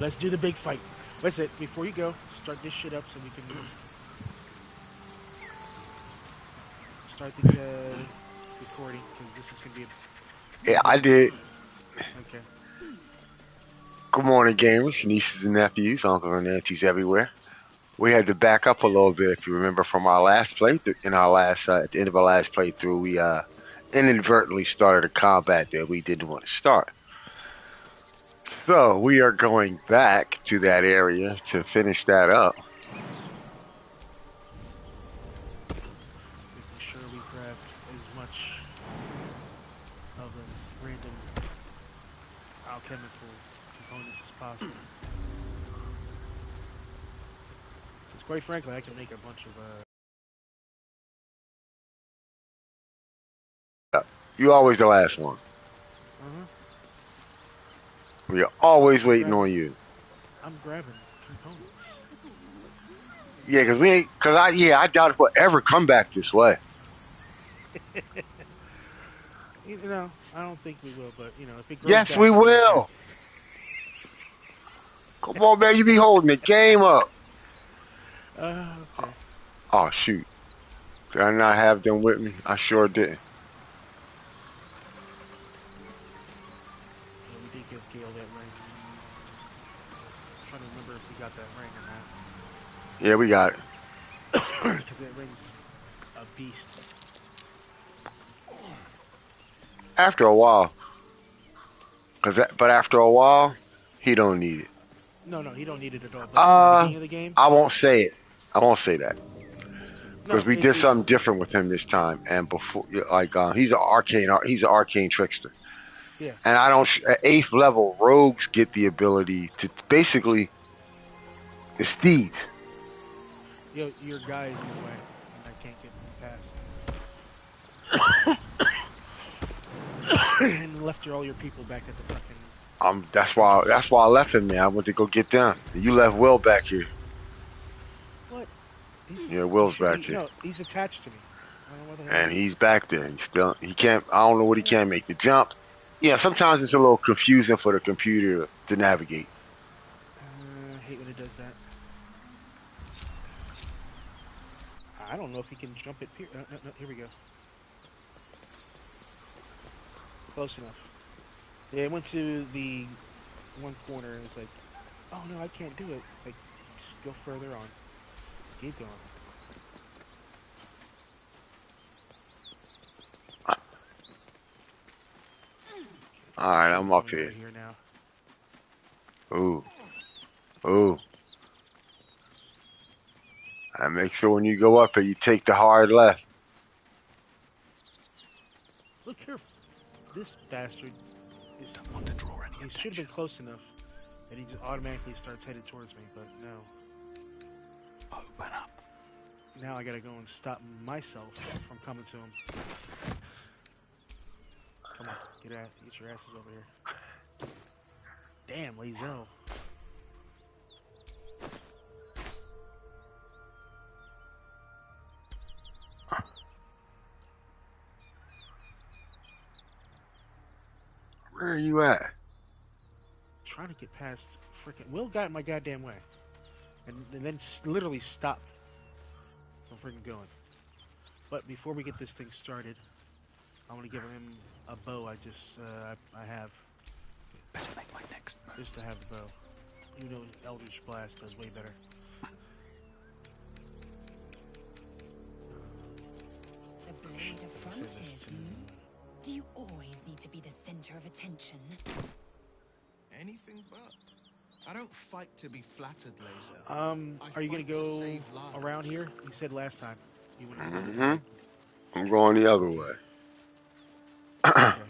Let's do the big fight. What's it? Before you go, start this shit up so we can start the recording because this is gonna be Yeah, a I big. did. Okay. Good morning, gamers, nieces and nephews, uncles and aunties everywhere. We had to back up a little bit, if you remember, from our last playthrough. In our last, at the end of our last playthrough, we inadvertently started a combat that we didn't want to start. So we are going back to that area to finish that up. Making sure we grab as much of the random alchemical components as possible. Because quite frankly, I can make a bunch of You always the last one. uh-huh. We are always I'm waiting grabbing. on you. I'm grabbing components. Yeah, because we ain't. I doubt if we'll ever come back this way. I don't think we will, but if it grows Yes, back, we it grows back. will. Come on, man, you be holding the game up. Okay. Oh shoot. Did I not have them with me? I sure did. Yeah, we did give Gale that ring. I'm trying to remember if we got that ring or Yeah, we got it. not. Because that ring's a beast. After a while, but after a while, he don't need it. No, no, he don't need it at all. But in the Uh, beginning of the game, I won't say it. I won't say that because no, we did something different with him this time. And before, like, he's an arcane trickster. yeah, And I don't. At 8th level, rogues get the ability to basically it's thieves. your guy is in the way, and I can't get past. And left all your people back at the fucking That's why. entrance. That's why I left him there. I went to go get them. You left Will back here. What? Yeah, He Will's should back be. here. No, he's attached to me. I don't know what the hell And he is. he's back there. He can't. I don't know what he can't make the jump. Yeah, sometimes it's a little confusing for the computer to navigate. I hate when it does that. I don't know if he can jump it. No, no, here we go. Close enough. Yeah, I went to the one corner and it's like, oh no, I can't do it. Like, just go further on. Keep going. All right, Should I'm be up going here. right here now. Ooh, ooh. And make sure when you go up here, you take the hard left. Look here, this bastard is. Don't want to draw any He should have attention. been close enough that he just automatically starts headed towards me, but no. Open up. Now I gotta go and stop myself from coming to him. Come on, get your asses over here. Damn, Lazel. Where are you at? Trying to get past freaking Will got in my goddamn way, and then literally stopped from freaking going. But before we get this thing started, I want to give him a bow. I have Better make my next move. just to have the bow. Even though Eldritch Blast does way better. The blade of frontiers, Do you always need to be the center of attention? Anything but. I don't fight to be flattered, Laser. Are you gonna go around here? You said last time you wanted to go. I'm going the other way. Okay.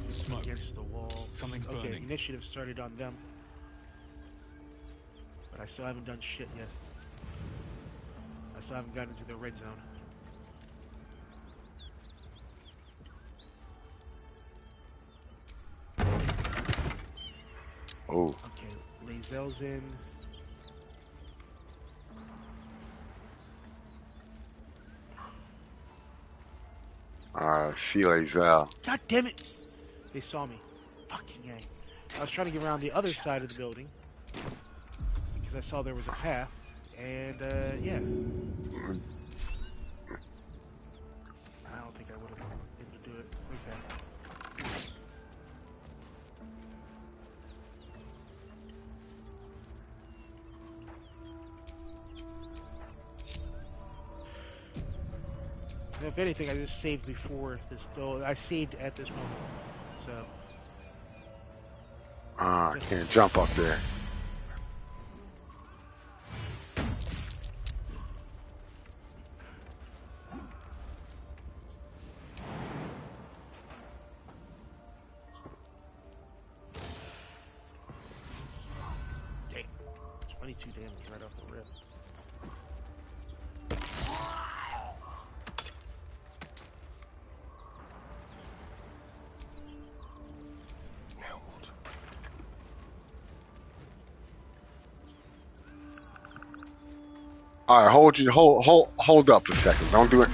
Smoke. Against the wall. Something's Okay, burning. initiative started on them. But I still haven't done shit yet. I still haven't gotten into the red zone. Oh, Okay, Lazel's in. See Lazel. God damn it! They saw me. Fucking A. I was trying to get around the other side of the building because I saw there was a path, and yeah. I don't think I would have been able to do it. Okay. If anything, I just saved before this. Oh, I saved at this moment, so. I can't jump up there. Damn. 22 damage right off the rip. Now what? All right, hold up a second. Don't do it.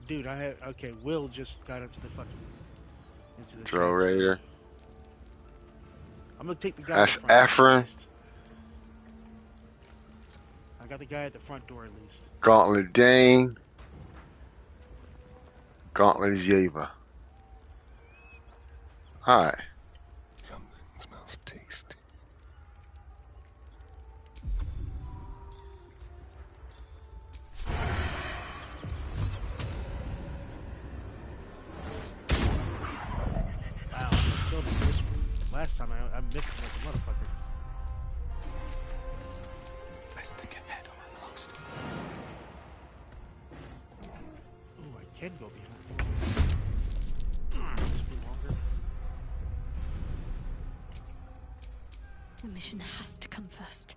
Dude, okay. Will just got into the Drill fence. Raider. I'm gonna take the guy. That's at the front door Efren. at least. I got the guy at the front door at least. Gauntlet Dane. Gauntlet Yeva. All right. Something smells tasty. Wow, I still missed one. Last time I missed him like a motherfucker. Let's think ahead or I'm lost. Ooh, I can go behind. This be longer. The mission has to come first.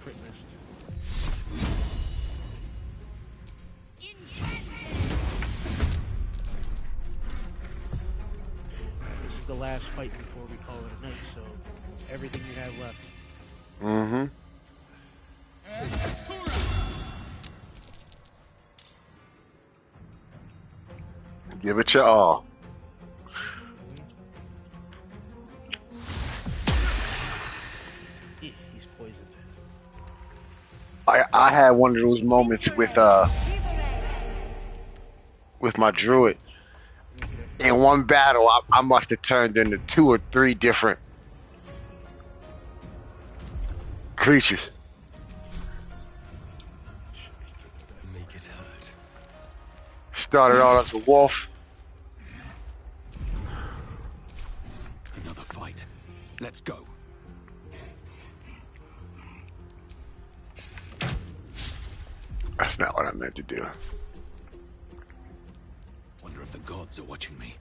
Crit missed. This is the last fight before we call it a night, so everything you have left. Mm-hmm. Give it your all. He's poisoned. I had one of those moments with my druid. Okay. In one battle, I must have turned into 2 or 3 different creatures. Make it hurt. Started out as a wolf. Another fight. Let's go. That's not what I meant to do. Wonder if the gods are watching me.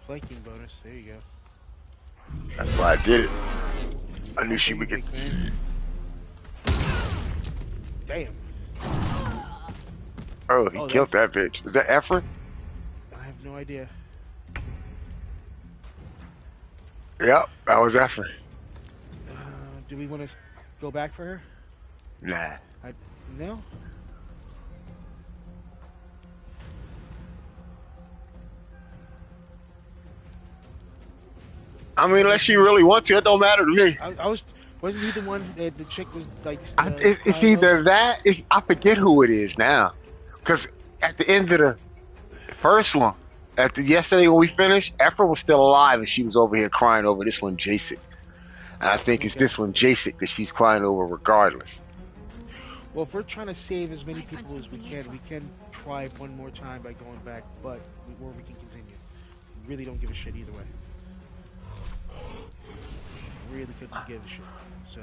Flanking bonus. There you go. That's why I did it. I knew she would get. Big man. Damn. Oh, he Oh, killed that bitch. Is that Efren? I have no idea. Yep, that was Efren. Do we want to go back for her? Nah. No? I mean, unless she really wants to, it don't matter to me. Wasn't he the one that the chick was like? It's crying either over? that. I forget who it is now, because at the end of the first one, yesterday when we finished, Efra was still alive and she was over here crying over this one, Jacek. And I think it's Okay. this one, Jacek, that she's crying over regardless. Well, if we're trying to save as many Might find people as we something can, useful. we can try one more time by going back, or we can continue. We really don't give a shit either way. really couldn't give a shit. So,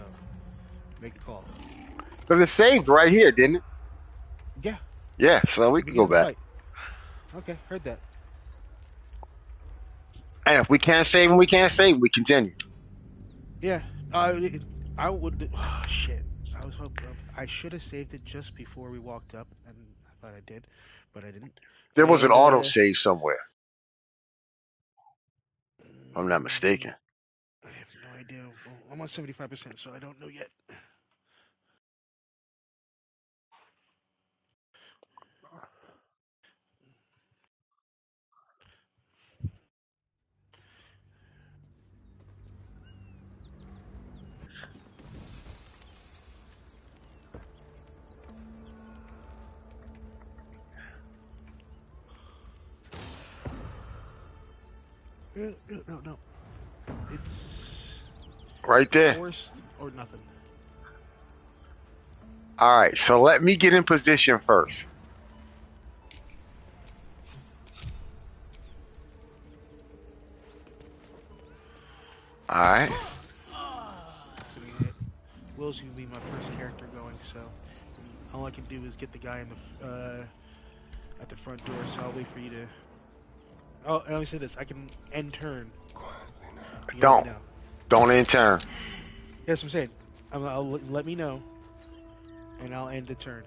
make a call. But it saved right here, didn't it? Yeah. Yeah, so we can Begin go the back. fight. Okay, heard that. And if we can't save him, we can't save him. We continue. Yeah. I would. Oh, shit. I was hoping. I should have saved it just before we walked up, and I thought I did, but I didn't. There was an And auto save somewhere, if I'm not mm, mistaken. I have no idea. Well, I'm on 75%, so I don't know yet. No, no. It's Right there. forced or nothing. All right, so let me get in position first. All right. So Will's gonna be my first character going, so all I can do is get the guy in the at the front door. So I'll wait for you to. Oh, I always say this: I can end turn. You let me know. Don't intern. Yes, I'm saying. Let me know, and I'll end the turn.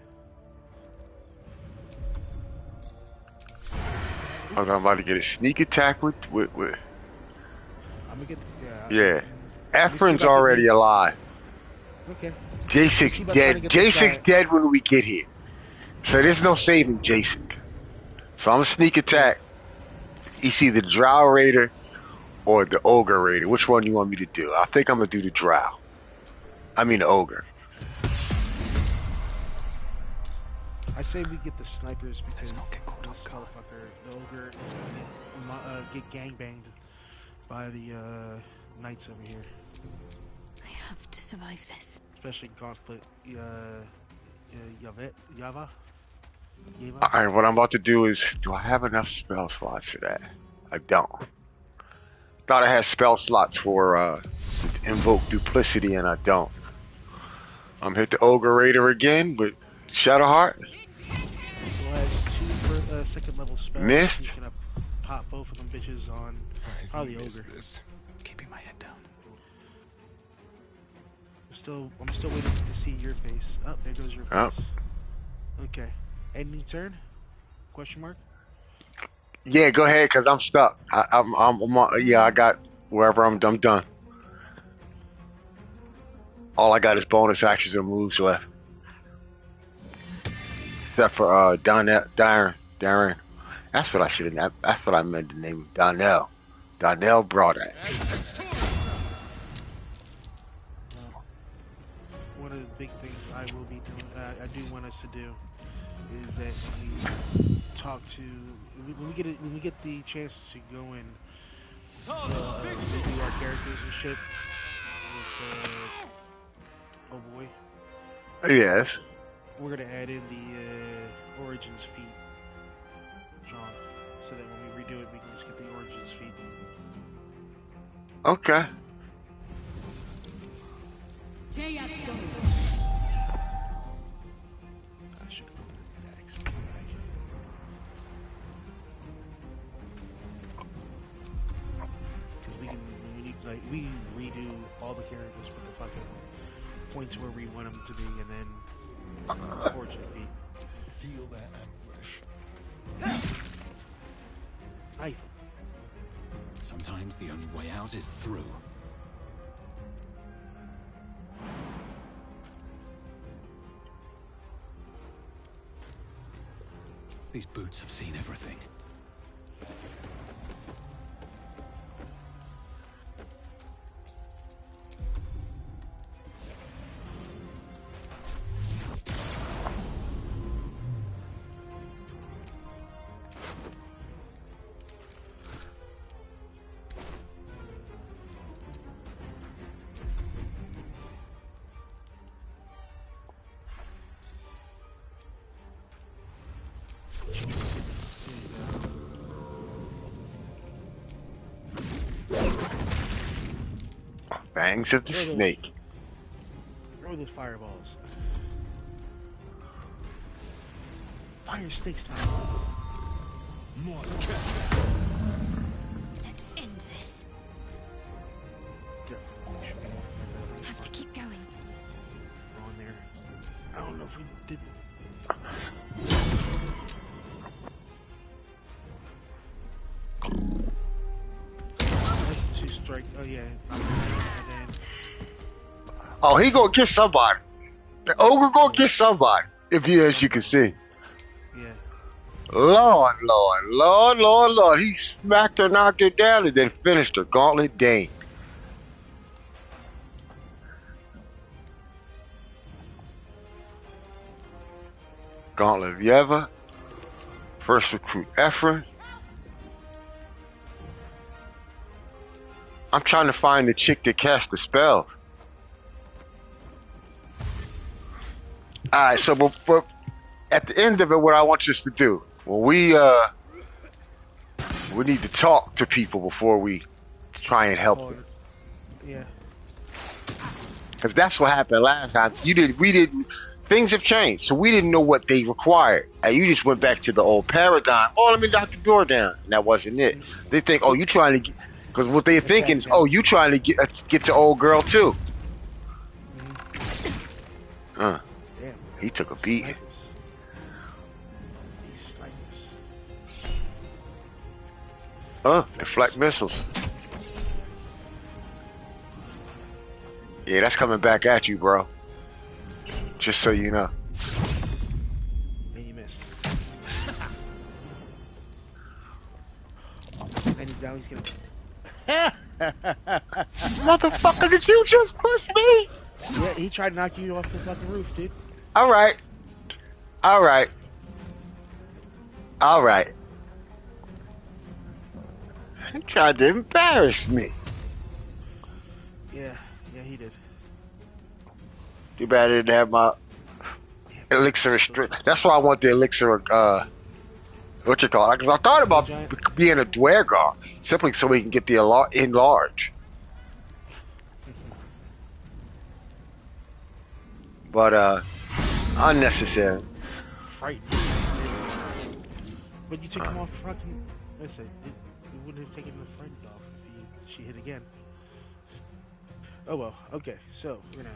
I was about to get a sneak attack with. I'm gonna get. Yeah. Let me see Efren's about already getting- alive. Okay. J6 see about trying to dead. get this J6 guy- dead when we get here. So there's no saving J6. So I'm a sneak attack. It's either the Drow Raider or the Ogre Raider. Which one do you want me to do? I think I'm gonna do the Drow. I mean the Ogre. I say we get the snipers because Let's not get caught this off guard. motherfucker, the ogre, is gonna get gangbanged by the knights over here, I have to survive this. especially Gauntlet Yava. All right, what I'm about to do is, do I have enough spell slots for that? I don't. Thought I had spell slots for invoke duplicity, and I don't. I'm hit the Ogre Raider again with Shadowheart. Will has 2 second level spells. Missed. He's gonna pop both of them bitches on probably ogre. This. Keeping my head down. I'm still waiting to see your face. Oh, there goes your face. Oh. Okay. Ending turn? Question mark? Yeah, go ahead, cause I'm stuck. Yeah, I got wherever I'm done. All I got is bonus actions and moves left, except for Darren. That's what I should have. That's what I meant to name him. Donnell Broadaxe. One of the big things I will be doing, I do want us to do, is that when we talk to, when we get the chance to go in, do our characters and shit with, oh boy, Yes. we're gonna add in the origins feat, John, so that when we redo it, we can just get the origins feat. Okay. I should have put that XP back. Because we can redo all the characters with the fucking points where we want them to be, and then origin feat. Feel their anguish. Knife. Sometimes the only way out is through. These boots have seen everything. Fangs of the Throw those. snake. Throw those fireballs. Fire sticks time. Morse cut. Let's end this. Have to keep going. On there. I don't know if we did. That's two strike. Oh yeah. And then Oh, he gonna get somebody. The ogre gonna get somebody. If you, as you can see. yeah. Lord, Lord, Lord, Lord, Lord. He smacked her, knocked her down, and then finished her. Gauntlet Dane. Gauntlet of Yeva. First recruit Ephraim. I'm trying to find the chick that cast the spells. Alright, so but at the end of it, what I want us to do, well, we need to talk to people before we try and help them. Yeah. Because that's what happened last time. We didn't, things have changed. So we didn't know what they required. And you just went back to the old paradigm. Oh, let me knock the door down. And that wasn't it. They think, oh, you trying to get, because what they're thinking is, oh, you trying to get the old girl too. Damn. He took a beat. These snipers. Deflect missiles. Yeah, that's coming back at you, bro. Just so you know. And you missed. And now he's gonna. Motherfucker, did you just push me? Yeah, he tried to knock you off the fucking roof, dude. Alright. Alright. Alright. He tried to embarrass me. Yeah, he did. Too bad I didn't have my elixir of strength. That's why I want the elixir of, what you call it? Because I thought about being a Dwergar, simply so we can get the enlarge. But, unnecessary. Right. But you took him off fucking. Listen, it wouldn't have taken the friend off if she hit again. Oh well, okay, so we're gonna.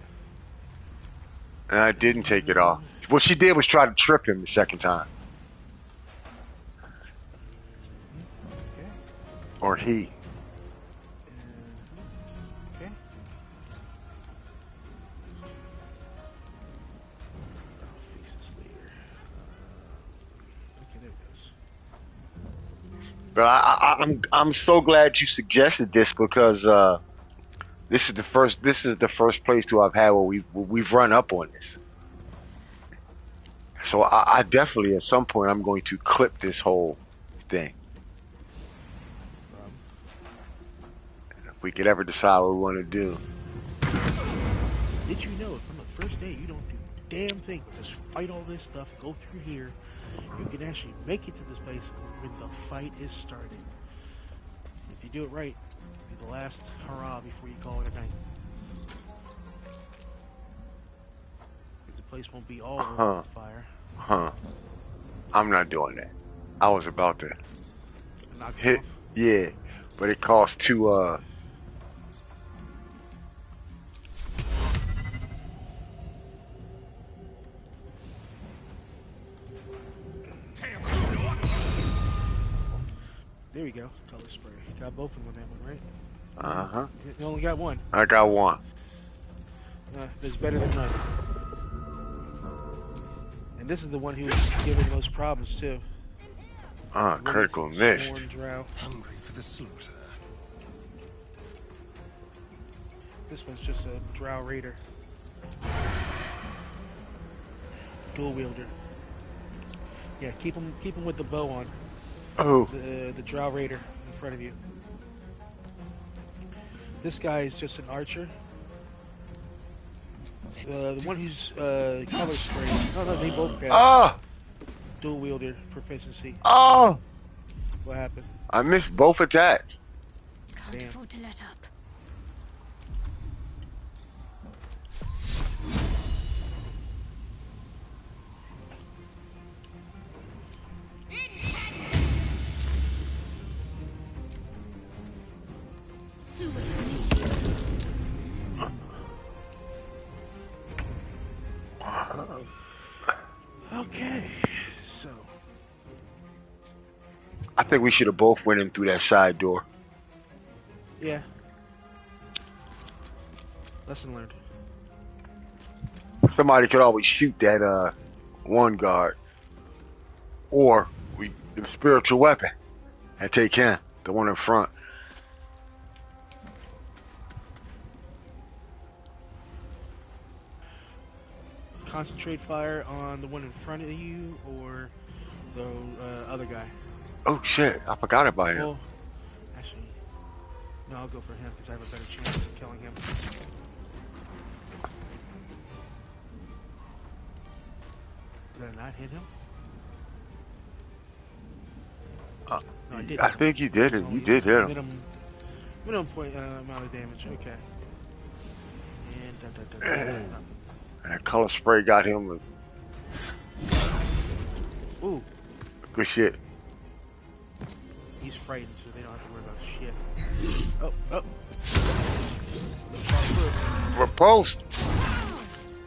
And I didn't take it off. What she did was try to trip him the second time. Okay. Or he. Okay. I'll fix this later. Okay, there it goes. But I'm so glad you suggested this because this is the first playthrough I've had where we've run up on this. So I definitely at some point I'm going to clip this whole thing. If we could ever decide what we want to do. Did you know from the first day you don't do a damn thing but just fight all this stuff, go through here, you can actually make it to this place when the fight is started. If you do it right, it'll be the last hurrah before you call it a night. Because the place won't be all on fire. I'm not doing that. I was about to Knock it hit, off. yeah, but it costs two, There we go. Color spray. Got both of them on that one, right? uh-huh. You only got one. I got one. There's better than none. And this is the one who was giving the most problems too. Critical missed. Sworn drow. Hungry for the slaughter. This one's just a drow raider. Dual wielder. Yeah, keep him with the bow on. Oh, The drow raider in front of you. This guy is just an archer. The one who's color spray. No, they both have dual wielder proficiency. Oh! What happened? I missed both attacks. Can't Damn. afford to let up. Do what you need. Okay, so I think we should have both went in through that side door. yeah, lesson learned. Somebody could always shoot that one guard, or we the spiritual weapon and take him, the one in front. Concentrate fire on the one in front of you or the other guy. Oh shit! I forgot about him. Well, actually, no, I'll go for him because I have a better chance of killing him. Did I not hit him? No, I did. I think you did it. You did hit him. Minimum point amount of damage. Okay. And That color spray got him. ooh, Good shit. he's frightened, so they don't have to worry about shit. Oh. Repulsed.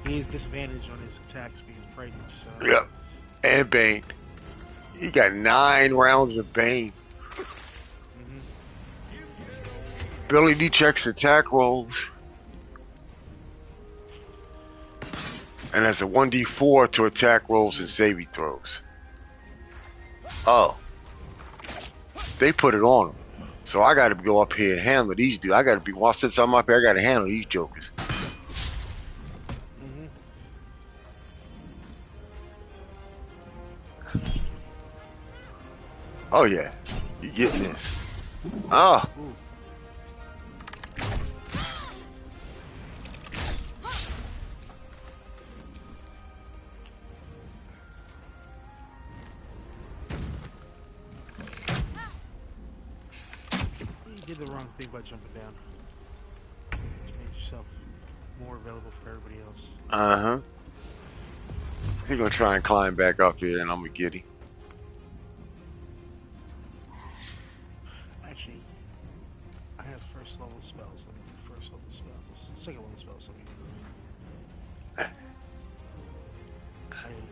He has disadvantage on his attacks because he's frightened. So. Yep. And Bane. He got 9 rounds of Bane. Ability checks attack rolls. And has a 1d4 to attack rolls and saving throws. Oh. They put it on him. So I gotta go up here and handle these dudes. I gotta be, while since I'm up here, I gotta handle these jokers. Oh yeah, you getting this? Oh, You did the wrong thing by jumping down. You made yourself more available for everybody else. he gonna try and climb back up here, and I'm gonna get him. Actually, I have first level spells. Let me do first level spells. Second level spells. Let me.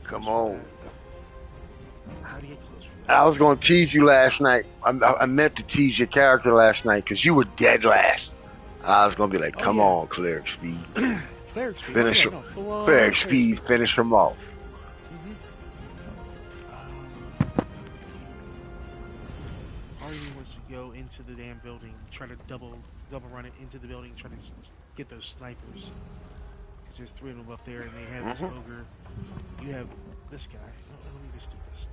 Come on. How do you get close? I was gonna tease you last night. I meant to tease your character last night because you were dead last. I was gonna be like, "Come on, cleric speed, Cleric speed. finish him. Cleric speed, finish him off." Artie wants to go into the damn building, try to double run it into the building, try to get those snipers. Because there's 3 of them up there, and they have this ogre. You have this guy. Let me just do this.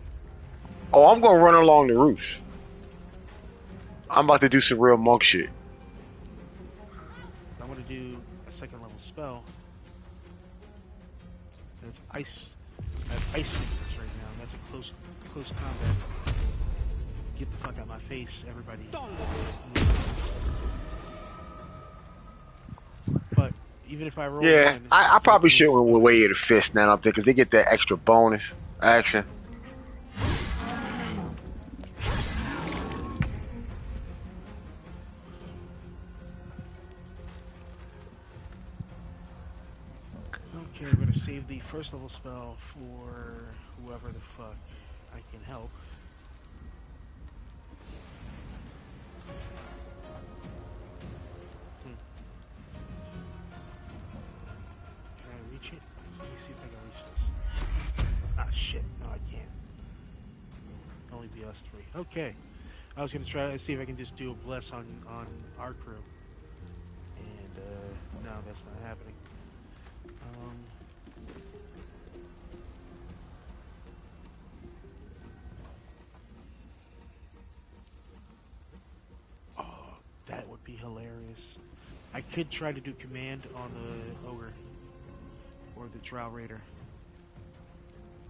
Oh, I'm gonna run along the roofs. I'm about to do some real monk shit. I'm going to do a second level spell. And it's ice. I have ice fingers right now. That's a close combat. Get the fuck out of my face, everybody. But even if I roll, Yeah, one, I probably should still- have weighted a fist now up there because they get that extra bonus action. Okay, I'm gonna save the first level spell for whoever the fuck I can help. Can I reach it? Let me see if I can reach this. Ah, shit. No, I can't. Only be us 3. Okay. I was gonna try to see if I can just do a bless on our crew. And, no, that's not happening. Oh, that would be hilarious. I could try to do command on the ogre or the drow raider.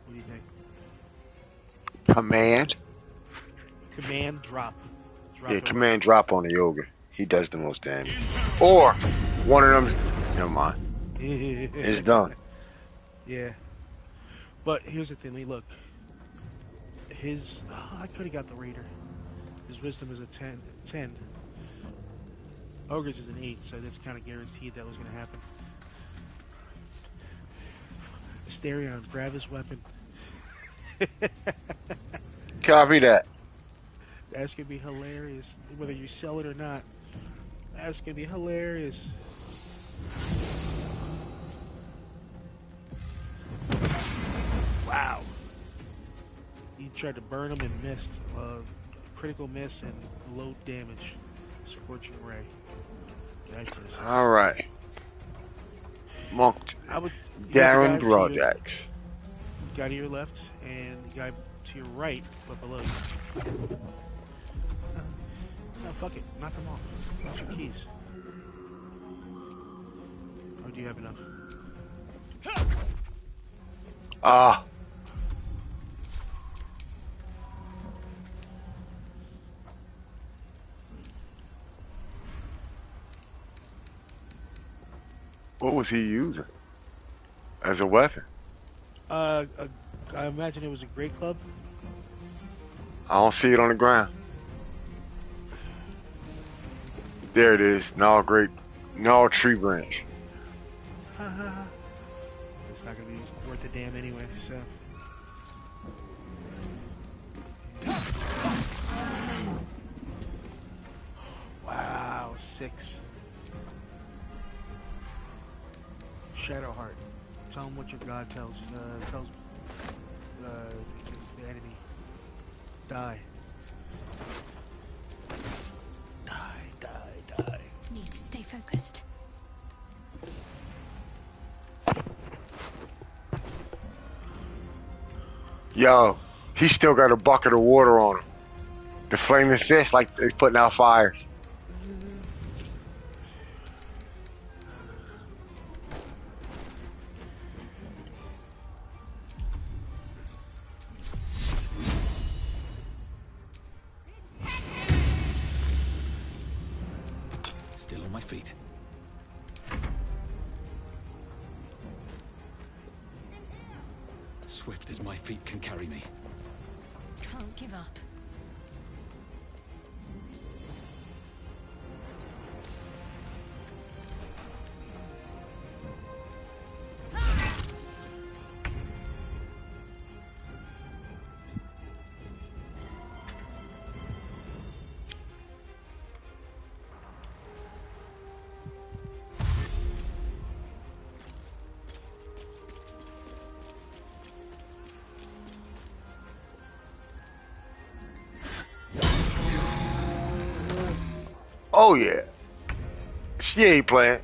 What do you think? Command. Command drop. Drop Yeah, it. command drop on the ogre. He does the most damage. Or one of them. Never mind. It's done. Yeah. But here's the thing, look. His I could have got the raider. His wisdom is a 10. Ogres is an 8, so that's kind of guaranteed that was going to happen. Asterion, grab his weapon. Copy that. That's going to be hilarious, whether you sell it or not. That's going to be hilarious. Wow. He tried to burn him and missed. Critical miss and low damage. Scorching ray. All right. Monk. Darren Darren Brojax. Guy to your left and the guy to your right, but below you. No, fuck it. Knock them off. What's your keys? Oh, do you have enough? Ah. What was he using as a weapon? I imagine it was a great club. I don't see it on the ground. There it is. No tree branch. It's not gonna be worth a damn anyway. So. Wow, 6. Shadowheart. Tell him what your god tells the enemy. Die. Die. Need to stay focused. Yo, he still got a bucket of water on him. The flaming fist, like they're putting out fires. Still on my feet. Swift as my feet can carry me. Can't give up. Oh yeah. She ain't playing.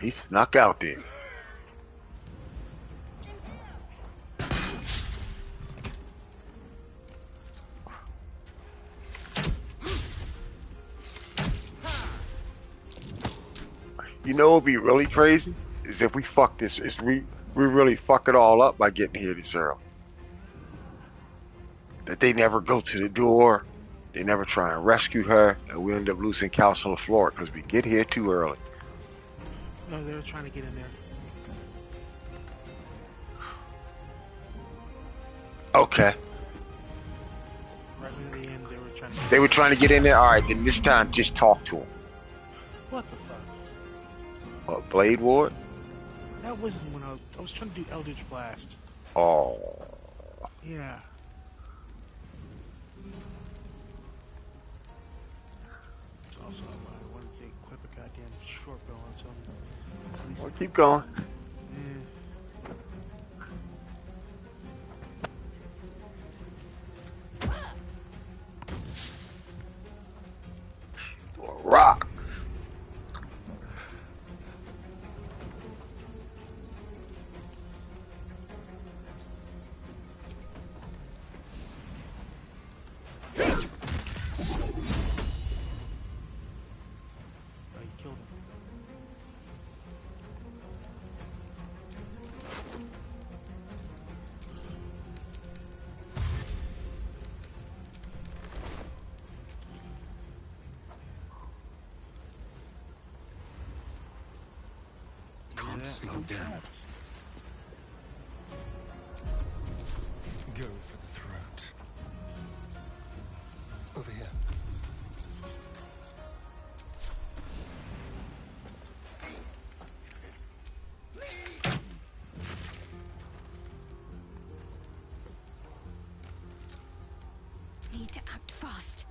He's knocked out there. You know what would be really crazy? Is if we fuck this, is we really fuck it all up by getting here this early. That they never go to the door, they never try and rescue her, and we end up losing Couch on the floor because we get here too early. No, they were trying to get in there. Okay. Right near the end, they were trying to get in there? Alright, then this time just talk to them. What the fuck? What, Blade Ward? That wasn't when I was trying to do Eldritch Blast. Oh. Yeah. It's also, I wanted to equip a goddamn short bow on something. Well, keep going. Rock. Don't slow down. Go for the throat. Over here. Need to act fast.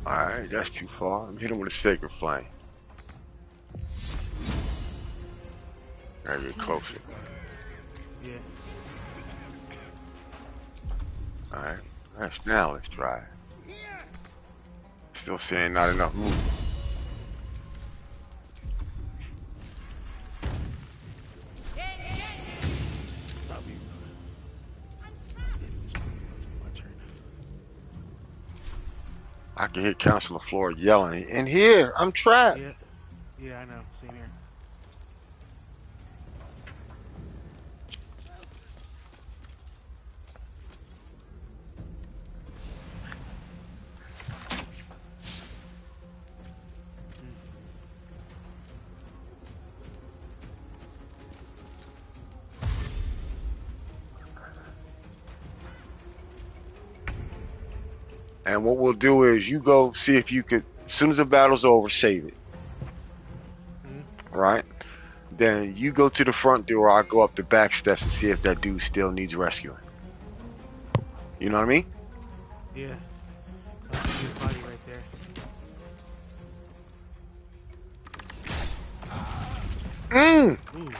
Alright, that's too far. I'm hitting with a sacred flame. Gotta get closer. Yeah. Alright, now let's try it. Still saying not enough movement. I can hear Counselor Floyd yelling, "In here, I'm trapped." Yeah. Yeah, I know. Same here. And what we'll do is you go see if you could, as soon as the battle's over, save it. Right? Then you go to the front door, I'll go up the back steps and see if that dude still needs rescuing. You know what I mean? Yeah. I see your body right there. Ooh.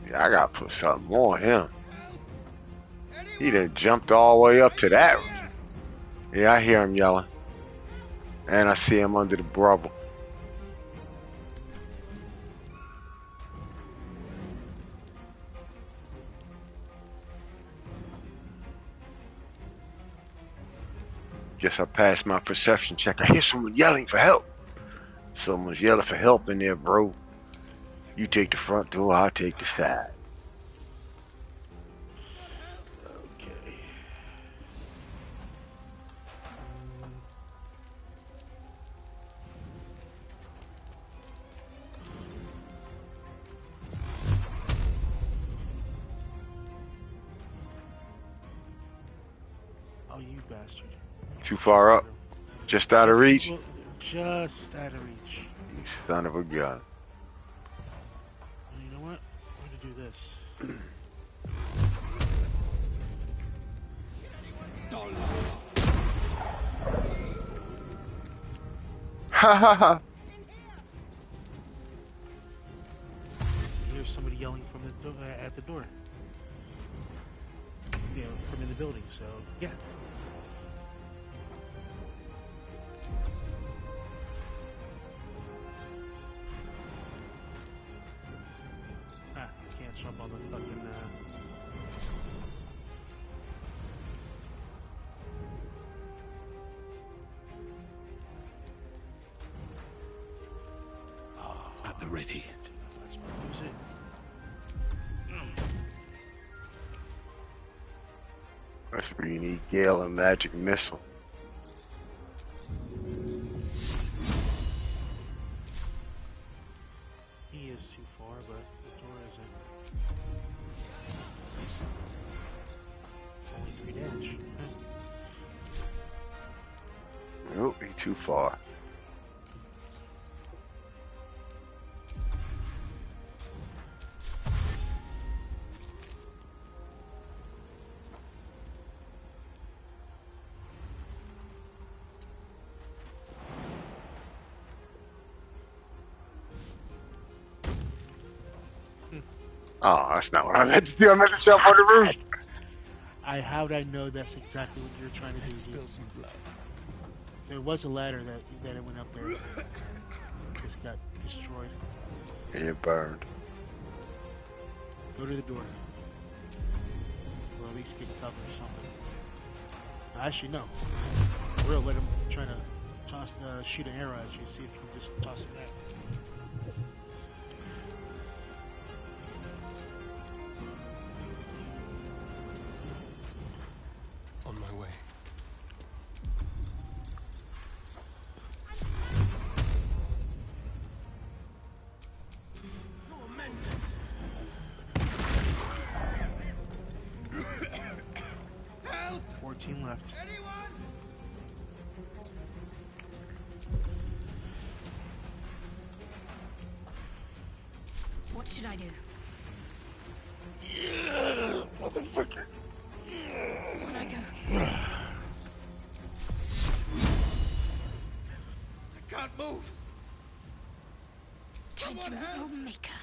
Yeah, I gotta put something more on him. He done jumped all the way up to that. Yeah, I hear him yelling. And I see him under the rubble. Guess I passed my perception check. I hear someone yelling for help. Someone's yelling for help in there, bro. You take the front door, I'll take the side. Okay. Oh, you bastard. Too far up. Just out of reach. Just out of reach. You son of a gun. Well, you know what? I'm gonna do this. Ha ha ha. You hear somebody yelling from the at the door. You know, from in the building. So yeah. Ah, I can't jump on the fucking. At the ready. Let's use it. That's where you need Gale and Magic Missile. He is too far, but the door isn't. Only 3 damage. Nope, he too far. Oh, that's not what I meant to do. I meant to jump on the roof. How'd I know that's exactly what you're trying to do? Spill some blood. There was a ladder that it went up there. Just got destroyed. It burned. Go to the door. or at least get cover or something. Actually, no. We'll let him try to toss, shoot an arrow at you. See if you can just toss it back. On my way. Help! 14 left. Anyone? What should I do? Motherfucker. When I go. I can't move. Time to Someone meet help! your maker.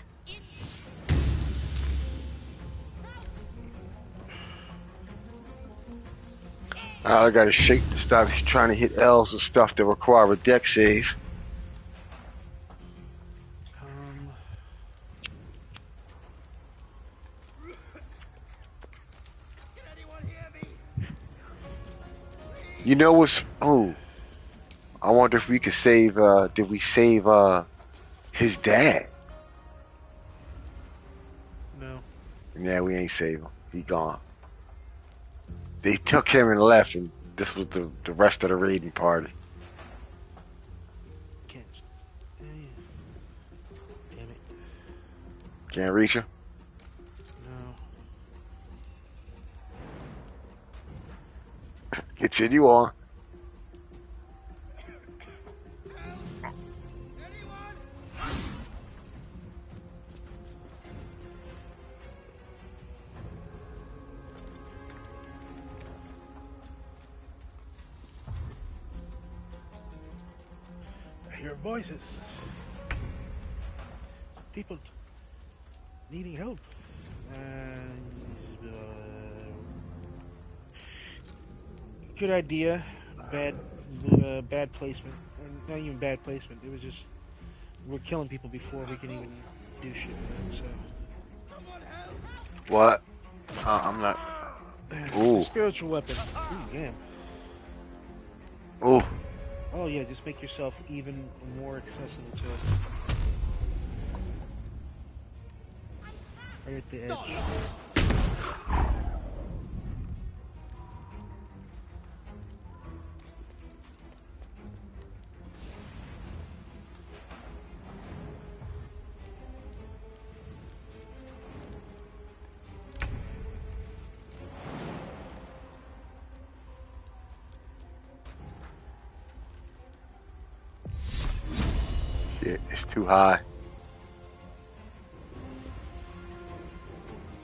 I gotta shake to stop trying to hit L's with stuff that require a deck save. Can anyone hear me? You know what's... Oh. I wonder if we could save... did we save his dad? No. Yeah, we ain't save him. He gone. They took him and left, and this was the rest of the raiding party. Can't. Damn it. Can't reach him? No. Continue on. I hear voices. People needing help. Good idea. Bad placement. Or not even bad placement. It was just we're killing people before we can even do shit. So What? I'm not... Ooh. spiritual weapon. Ooh, damn. Ooh. Oh yeah, just make yourself even more accessible to us. Right at the edge. Shit, it's too high.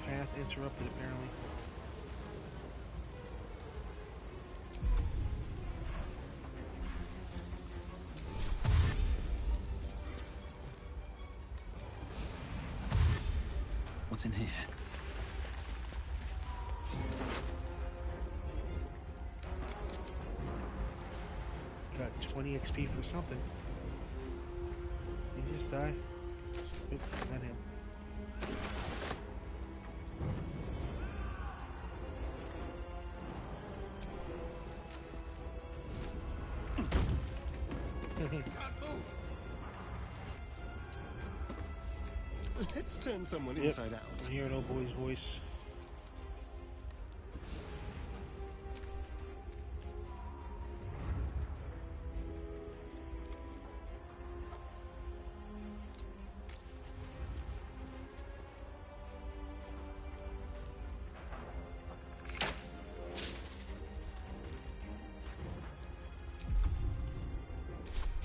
Path interrupted apparently. What's in here? Got 20 XP for something. Did he just die? Oop, not him. Let's turn someone Yep. inside out. I'm hearing old boy's voice.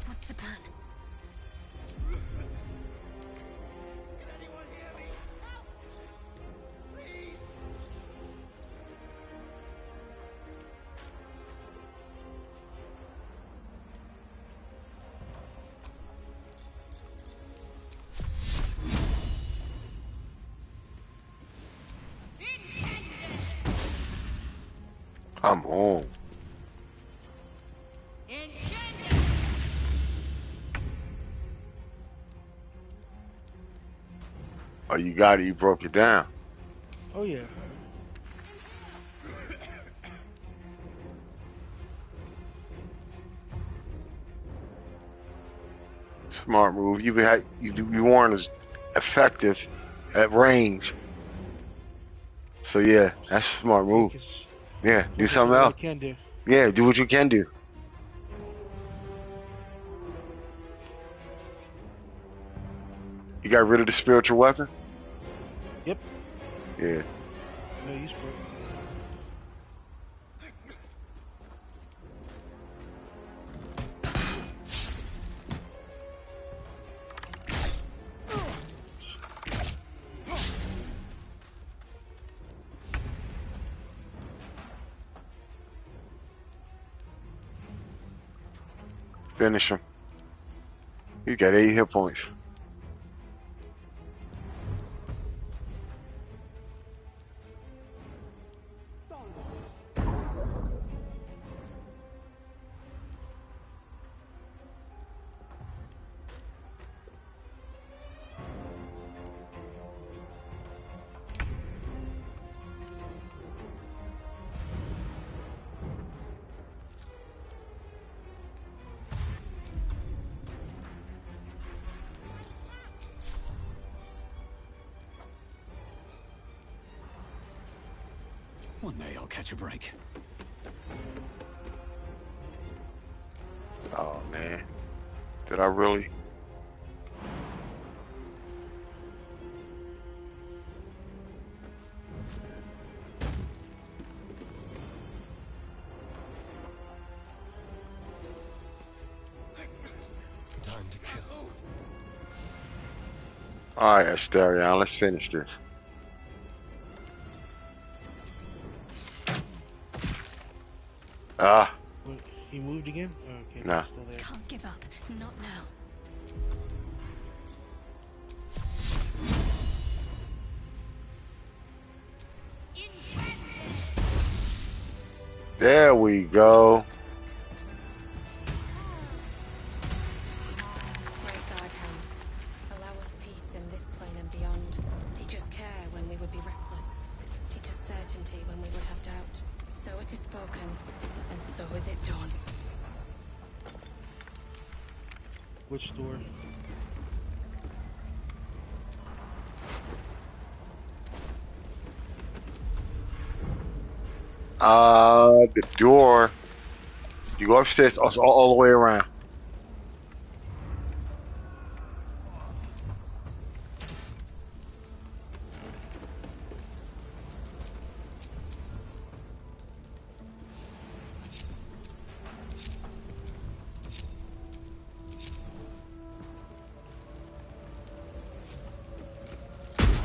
What's the plan? Can anyone hear me? Help! Please! Come on. Oh, you got it. You broke it down. Oh yeah. Smart move. You weren't as effective at range. So yeah, that's a smart move. Yeah, do Focus something on what else. I can do. Yeah, do what you can do. You got rid of the spiritual weapon? Yep. Yeah. No use for it. Finish him. You got 8 hit points. One day I'll catch a break. Oh man. Did I really? Time to kill. Alright, Asterion, let's finish this. Ah, Wait, he moved again? Okay, Nah. he's still there. Can't give up. Not now. there we go. Great Guardian, allow us peace in this plane and beyond. Teach us care when we would be reckless. Teach us certainty when we would have doubt. So it is spoken, and so is it done. Which door? The door. You go upstairs all the way around.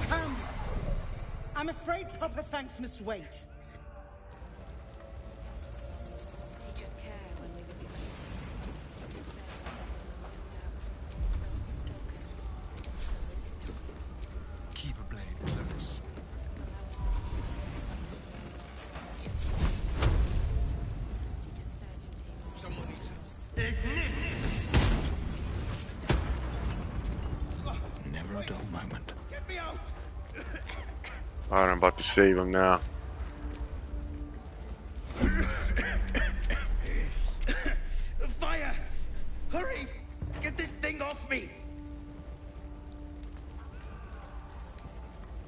Come! I'm afraid proper thanks must wait. Teach us care when we would be reckless. Teach us certainty when we would have doubt. So it is spoken, and so is it done. Keep a blade close. Someone needs it. Never a dull moment. Get me out! Alright, I'm about to save him now. Fire! Hurry! Get this thing off me!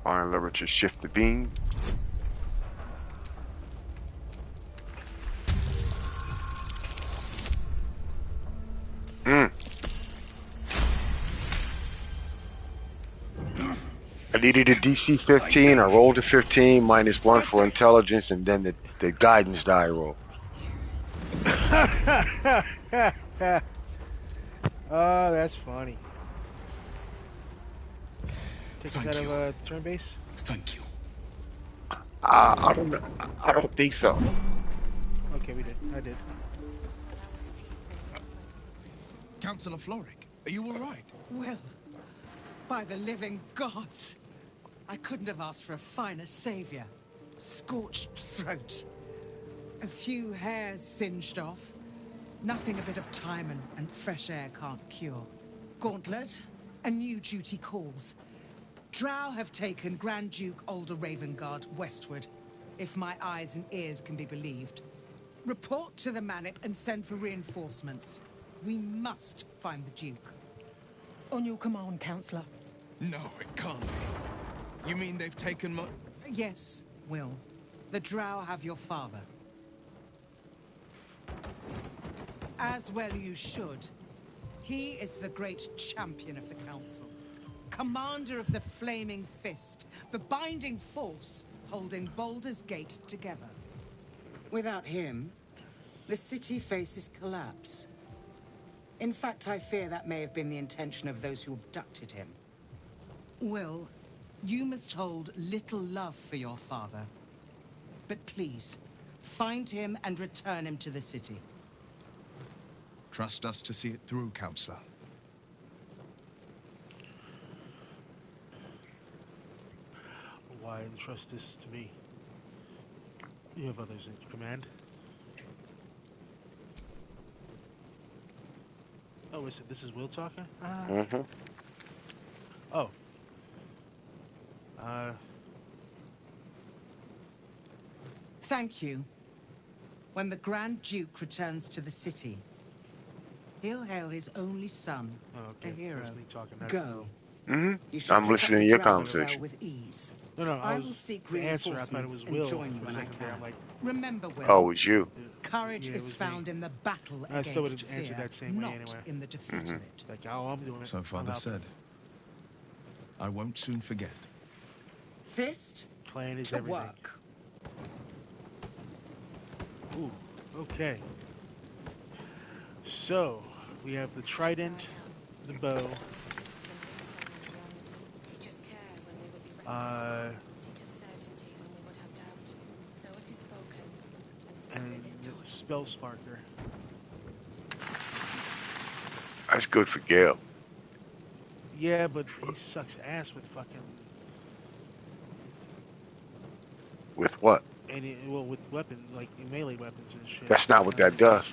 Fine lever to shift the beam. I needed a DC 15. I rolled a 15, -1 for intelligence, and then the guidance die roll. Oh, that's funny. Take us Thank out you. of turn base? Thank you. I don't know. I don't think so. Okay, we did. I did. Councillor Floric, are you all right? Well, by the living gods, I couldn't have asked for a finer savior. Scorched throat. A few hairs singed off. Nothing a bit of time and fresh air can't cure. Gauntlet, a new duty calls. Drow have taken Grand Duke Alder Ravengard westward, if my eyes and ears can be believed. Report to the Manip and send for reinforcements. We must find the Duke. On your command, Counselor. No, it can't be. You mean they've taken my... Yes, Will. The Drow have your father. As well you should. He is the great champion of the Council. Commander of the Flaming Fist. The binding force holding Baldur's Gate together. Without him, the city faces collapse. In fact, I fear that may have been the intention of those who abducted him. Will, you must hold little love for your father. But please, find him and return him to the city. Trust us to see it through, Counselor. Why entrust this to me? You have others in command. Oh, this is Will talking? Ah. Mm-hmm. Oh. Thank you. When the Grand Duke returns to the city, he'll hail his only son, Oh, okay. a hero. That's me talking. That's Go. Mm-hmm. You should I'm pick listening up to the your Drow conversation. trail with ease. No, I I will was seek the answer. I thought it reinforcements was and Will join you for a when I second there. can. I'm like, Remember, Will. Oh, it's you. Courage yeah, it is was found me. in the battle I still against would've answered fear, that same way not anyway. in the defeat of it. like, oh, I'm doing it. So Father I'm out. said. I won't soon forget. Fist Plan is to everything. work. Ooh, okay. So, we have the trident, the bow, and the spell sparker. That's good for Gale. Yeah, but he sucks ass with fucking With what? with weapons, like melee weapons and shit. That's not what that does.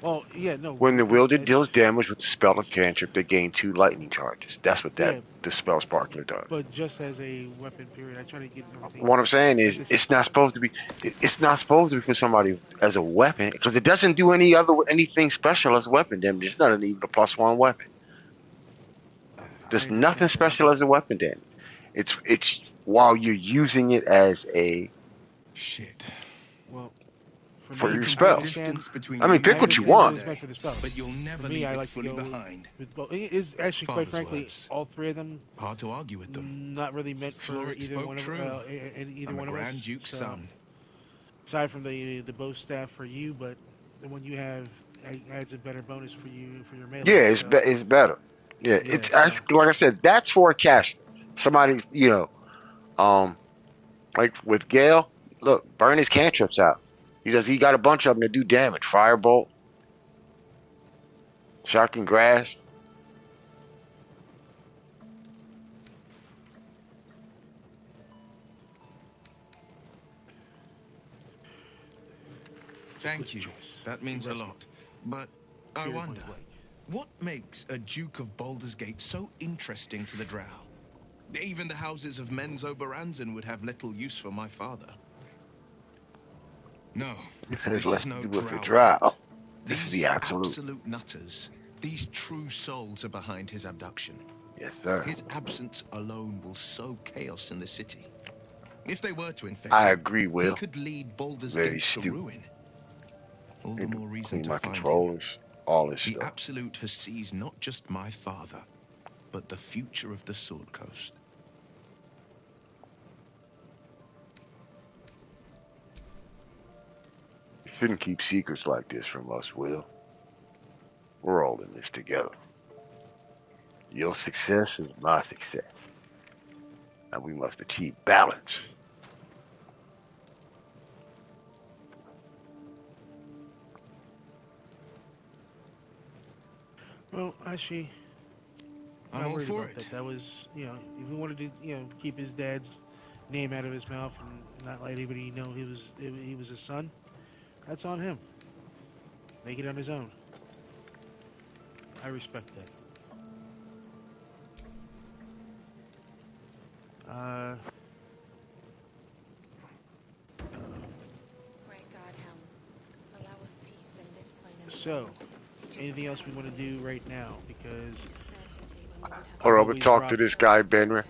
Well, yeah, no. When the wielder it's- deals damage with the spell or cantrip, they gain 2 lightning charges. That's what Yeah. the spell sparkler does. But just as a weapon, period. I try to get everything. What I'm saying is, at the it's not supposed to be. It's not supposed to be for somebody as a weapon because it doesn't do anything special as a weapon damage. It's not even a +1 weapon. There's nothing special as a weapon damage. It's while you're using it as a Shit. Well, for me, your You can spells. put distance between I mean, you pick and what you yesterday, want. It's meant for the spell. but you'll never For me, leave I it like to fully go behind. Well, it is actually, quite Father's frankly, words. all three of them Hard to argue with them. not really meant for Florrick either spoke one true. of either I'm a one of Grand us. Duke's So, son. aside from the bow staff for you, but the one you have adds a better bonus for you for your melee. Yeah, so, it's better. Yeah, Yeah, it's so- like I said. That's for a caster. Somebody, like with Gale. Look, burn his cantrips out. He got a bunch of them that do damage. Firebolt, shocking grasp. Thank you. That means a lot. But I Good wonder, point. what makes a Duke of Baldur's Gate so interesting to the Drow? Even the houses of Men's Oberanzen would have little use for my father. No, It this says less is to no do with the Drow Drow. plot. This is These the absolute. absolute nutters. These true souls are behind his abduction. Yes, sir. His absence alone will sow chaos in the city. If they were to infect I him, agree, he Will. could lead Baldur's Very Gate to stupid. ruin. All the Need to more reason clean to my find him. controllers, all this The stuff. Absolute has seized not just my father, but the future of the Sword Coast. You shouldn't keep secrets like this from us, Will. We're all in this together. Your success is my success. And we must achieve balance. Well, actually, I'm not all worried for about it. that. That was, if we wanted to, keep his dad's name out of his mouth and not let anybody know he was his son, that's on him. Make it on his own. I respect that. So, anything else we want to do right now? Because Hold on, we always talk to robbed. this guy, Benry.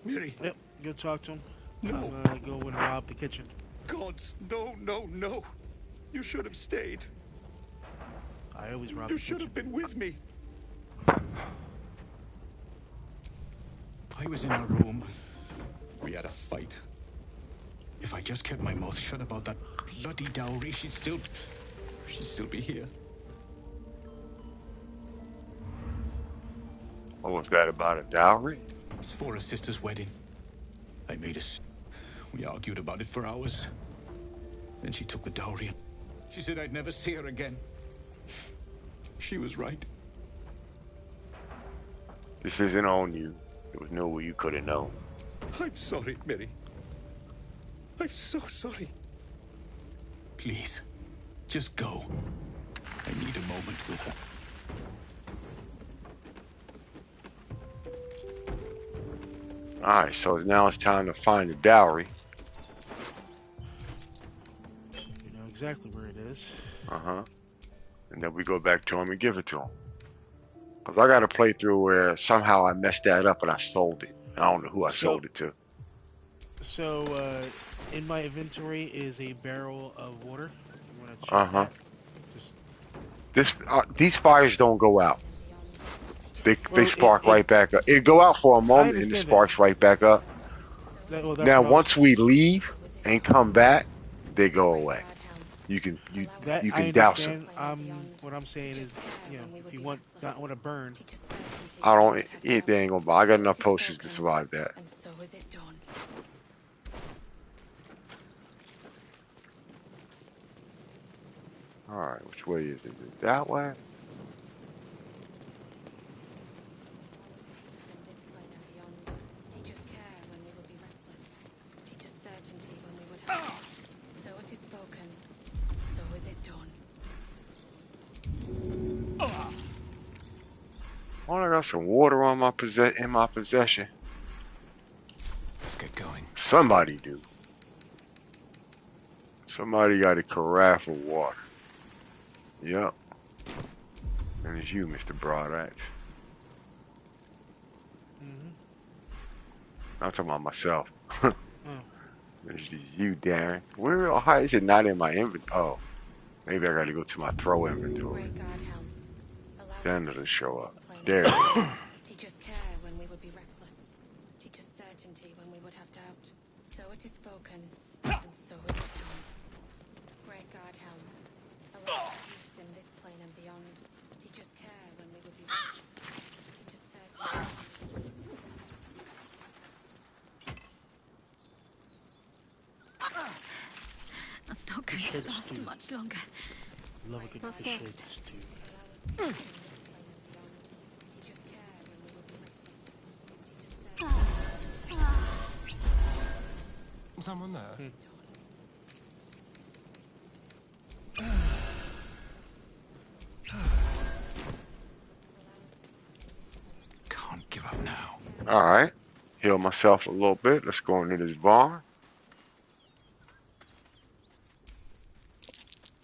Miri, Yep, go talk to him. no. I'm gonna go and rob the kitchen. Gods, no, no, no. You should have stayed. I always rob You the should kitchen. have been with me. I was in our room. We had a fight. If I just kept my mouth shut about that bloody dowry, she'd still be here. What was that about a dowry? It was for a sister's wedding. I made us. We argued about it for hours. Then she took the dowry. She said I'd never see her again. She was right. This isn't on you. There was no way you could have known. I'm sorry, Miri. I'm so sorry. Please, just go. I need a moment with her. Alright, so now it's time to find the dowry. You know exactly where it is. Uh-huh. And then we go back to him and give it to him. Because I got a playthrough where somehow I messed that up and I sold it. I don't know who I sold it to. So, in my inventory is a barrel of water. You wanna check Uh-huh. that? Just, These fires don't go out. They Well, spark right back up. It go out for a moment and it understand sparks right back up. that's Now, what I once we leave and come back, they go away. You can that you I can douse them. understand. What I'm saying is, you know, if you not want to burn, I don't. They ain't gonna buy. I got enough potions to survive that. And so is it done. All right, which way is it? Is it that way? Teachers care when we would be reckless. Teachers certainty when we would have. So it is spoken. So is it done. Oh, I got some water on my in my possession. Let's get going. Somebody do. Somebody got a carafe of water. Yep. And it's you, Mr. Broadaxe. I'm talking about myself. It's just you, Darren. Where how is it not in my inventory? Oh, maybe I gotta go to my throw inventory. Great God, helm. Allow Then us it'll to show use up. the plane There of it is. beyond. Teachers care when we would be reckless. Teachers certainty when we would have doubt. So it is spoken. And so is it done. Great God, helm. Allow us peace in this plane and beyond. Teachers care when we would be reckless. Teachers certainty. I'm not going Sure to it's last stew. much longer. love a good What's fish next? shake stew. Teachers care when we would be reckless. Teachers certainty. Someone there? Can't give up now. All right. Heal myself a little bit. Let's go into this barn.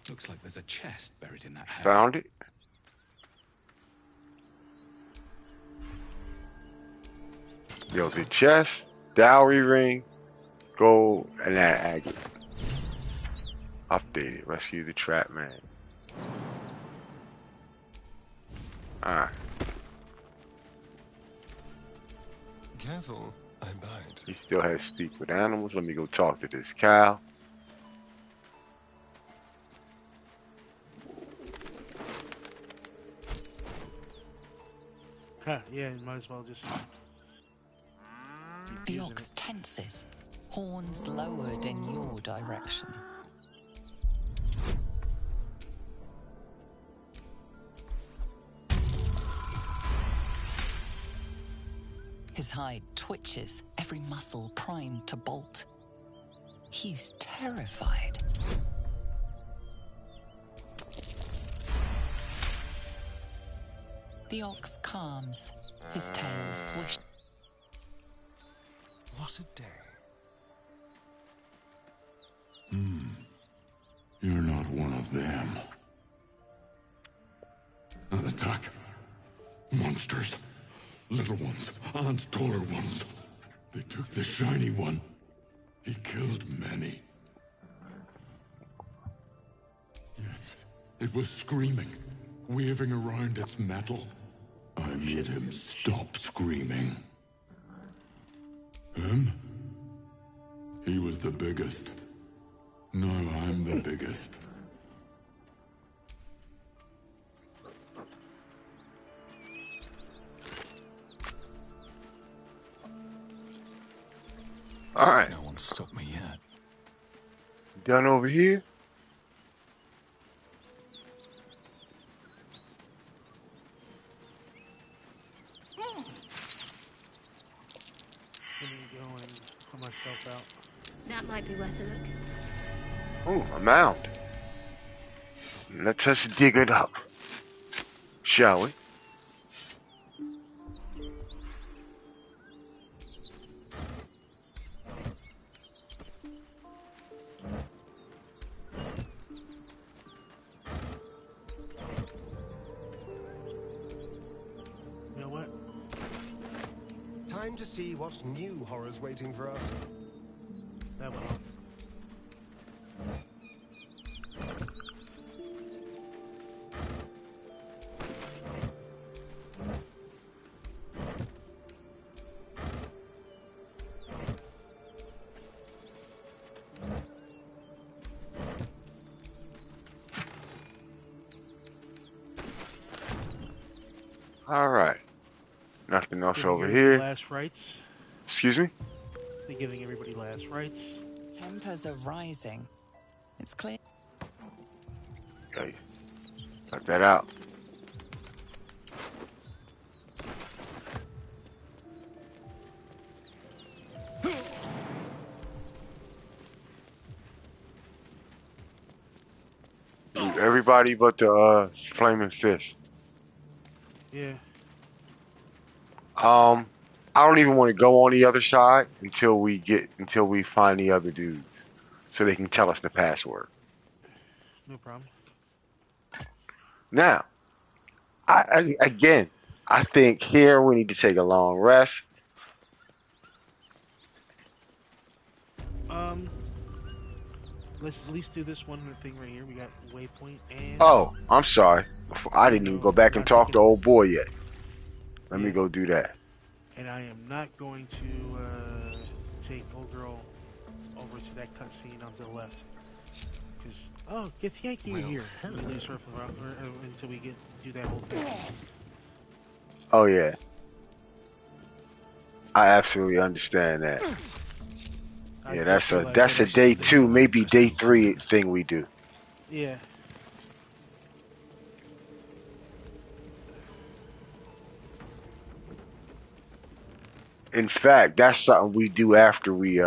Looks like there's a chest buried in that house. Found it. Yo, the chest, dowry ring, gold, and that agate. Updated. Rescue the trap man. Alright. Careful, I bite. He still has speak with animals. Let me go talk to this cow. Huh, yeah, you might as well just. The using ox tenses, horns lowered in your direction. His hide twitches, every muscle primed to bolt. He's terrified. The ox calms, his tail swished. What a day. You're not one of them. An attack. Monsters. Little ones and taller ones. They took the shiny one. He killed many. Yes, it was screaming, waving around its metal. I made him stop screaming. Him? He was the biggest. Now I'm the biggest. All right. No one stopped me yet. Done over here. Let me go and put myself out. That might be worth a look. Ooh, a mound. Let us dig it up, shall we? You know what? Time to see what new horrors waiting for us. That went off. All right. Nothing else Giving over everybody here. Last rites. Excuse me? They're giving everybody last rites. Tempers are rising. It's clear. Okay. Cut that out. Everybody but the flaming fist. Yeah. I don't even want to go on the other side until we find the other dudes, so they can tell us the password. No problem. Now, I think here we need to take a long rest. Let's at least do this one thing right here. We got waypoint and. Oh, I'm sorry. I didn't even go back and talk to old boy yet. Let me go do that. And I am not going to take old girl over to that cutscene on the left. Cause get Yankee in here. We lose her until we do that whole thing. Oh yeah. I absolutely understand that. Yeah, that's a day 2, maybe day 3 thing we do. Yeah. In fact, that's something we do after we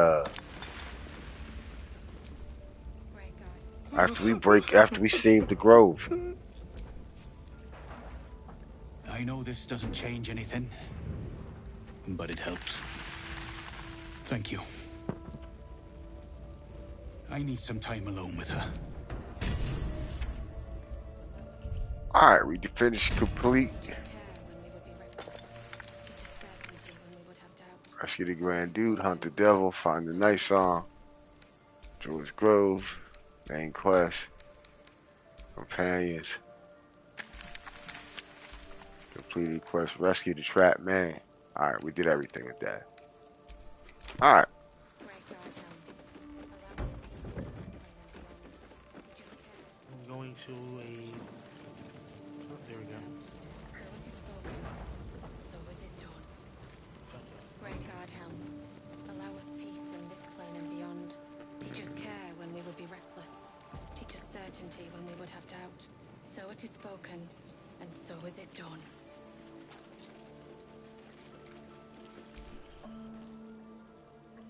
save the grove. I know this doesn't change anything, but it helps. Thank you. I need some time alone with her. Alright, we finished complete. Rescue the Grand Dude, hunt the devil, find the night song, Druid's Grove, main quest, companions, completed quest, rescue the trapped man. Alright, we did everything with that. Alright. I'm going to a. Oh, there we go. Great God, Helm. Allow us peace in this plane and beyond. Teach us care when we would be reckless. Teach us certainty when we would have doubt. So it is spoken, and so is it done.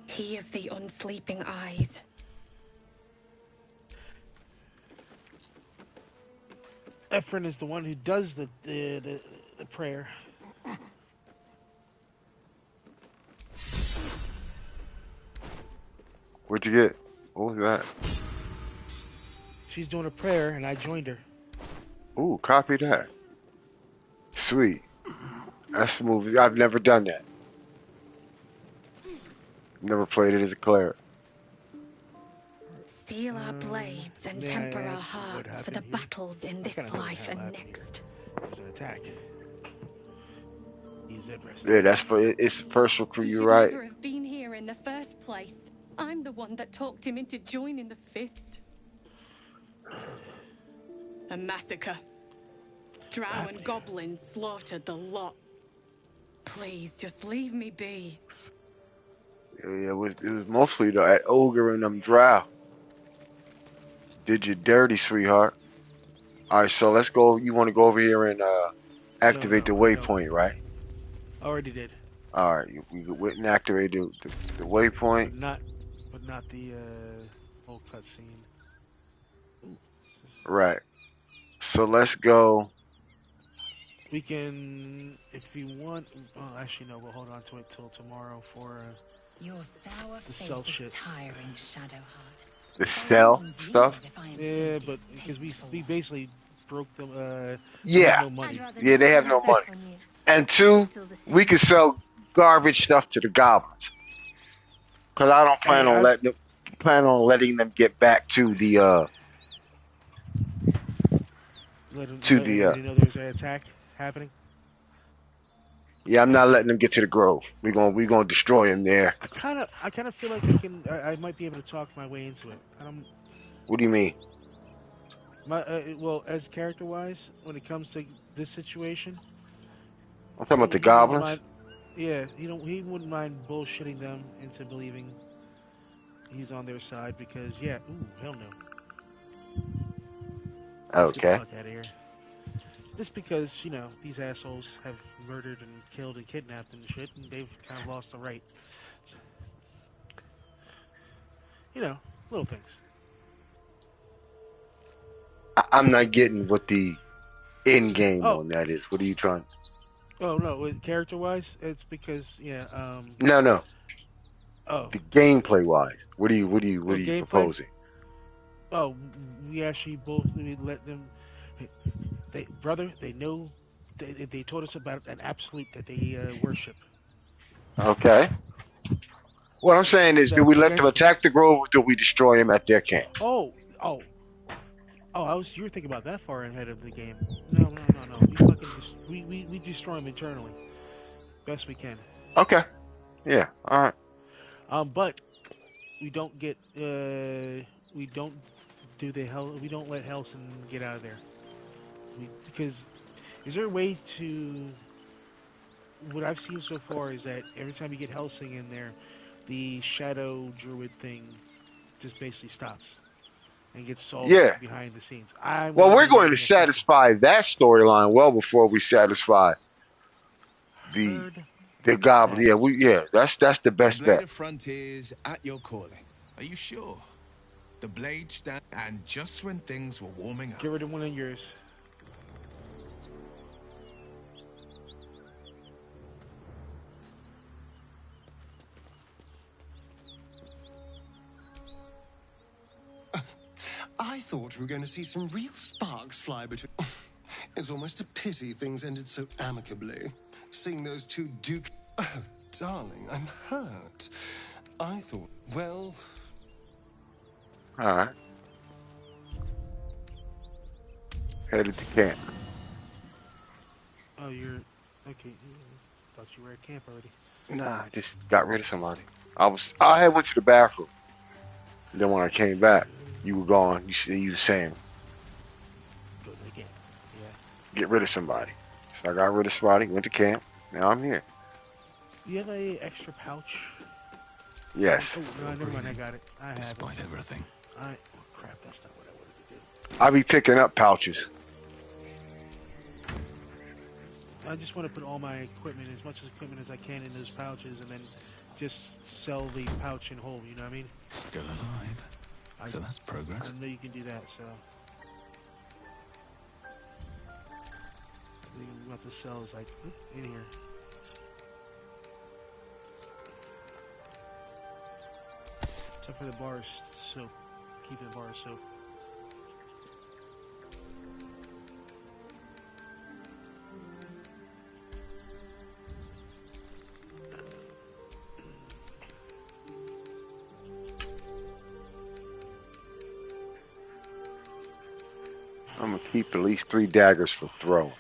He of the unsleeping eyes. Ephraim is the one who does the prayer. What'd you get? What was that? She's doing a prayer, and I joined her. Ooh, copy that. Sweet. That's smooth. I've never done that. Never played it as a clear. Steel our blades and temper our hearts for the here. battles in this life and next. There's an attack. Use that rest. Yeah, that's for it's the first recruit. He You're should right. never have been here in the first place. I'm the one that talked him into joining the Fist. A massacre. Drow and goblins slaughtered the lot. Please, just leave me be. Yeah, it was mostly that ogre and them drow. Did you dirty, sweetheart? All right, so let's go. You want to go over here and activate the waypoint, right? Already did. All right, we went and activated the waypoint. But not the whole cutscene. Right. So let's go. We can, if you want. Well, actually, no. We'll hold on to it till tomorrow for your sour the cell face shit. is tiring, Shadowheart. The cell stuff. Yeah, but because we basically broke them. Yeah. No money. Yeah, they have no money. And two, we can sell garbage stuff to the goblins. Cause I don't plan on letting them get back to the You know there's an attack happening. Yeah, I'm not letting them get to the grove. We're gonna destroy them there. I kind of feel like I might be able to talk my way into it. What do you mean? Well, as character wise, when it comes to this situation, I'm talking about the goblins. Yeah, he wouldn't mind bullshitting them into believing he's on their side because hell no. Okay. Let's get the fuck out of here. Just because, these assholes have murdered and killed and kidnapped and shit, and they've kind of lost the right. Little things. I'm not getting what the end game on that is. What are you trying? Oh no, character-wise, it's because No. Oh. The gameplay wise, what are you proposing? Oh, we actually both let them. They know. They told us about an absolute that they worship. Okay. What I'm saying is, do we let them attack the grove, or do we destroy them at their camp? Oh! You were thinking about that far ahead of the game. No. We destroy them internally, best we can. Okay. Yeah. All right. But we don't get. We don't do the hell. We don't let Helson get out of there. Because is there a way to? What I've seen so far is that every time you get Helsing in there, the shadow druid thing just basically stops and gets solved behind the scenes. Well, we're going to satisfy that storyline well before we satisfy the goblin. That's the best bet. The frontiers at your calling. Are you sure? The blade stand, and just when things were warming up. Get rid of one of yours. I thought we were going to see some real sparks fly between. It's almost a pity things ended so amicably. Seeing those two Duke. Oh, darling, I'm hurt. I thought, well. All right. Headed to camp. Oh, you're okay. Thought you were at camp already. Nah, I just got rid of somebody. I went to the bathroom. Then when I came back, you were gone. You were saying, go to the camp. Yeah. Get rid of somebody. So I got rid of somebody. Went to camp. Now I'm here. Do you have a extra pouch? Yes. Oh, no, never mind. I got it. I have Despite everything. Oh crap! That's not what I wanted to do. I'll be picking up pouches. I just want to put all my equipment, as much equipment as I can, in those pouches, and then just sell the pouch in whole. You know what I mean? Still alive. So that's progress. I know you can do that. So what to sell is like in here. Except for the bar soap. Keeping the bar soap. I'm gonna keep at least 3 daggers for throwing.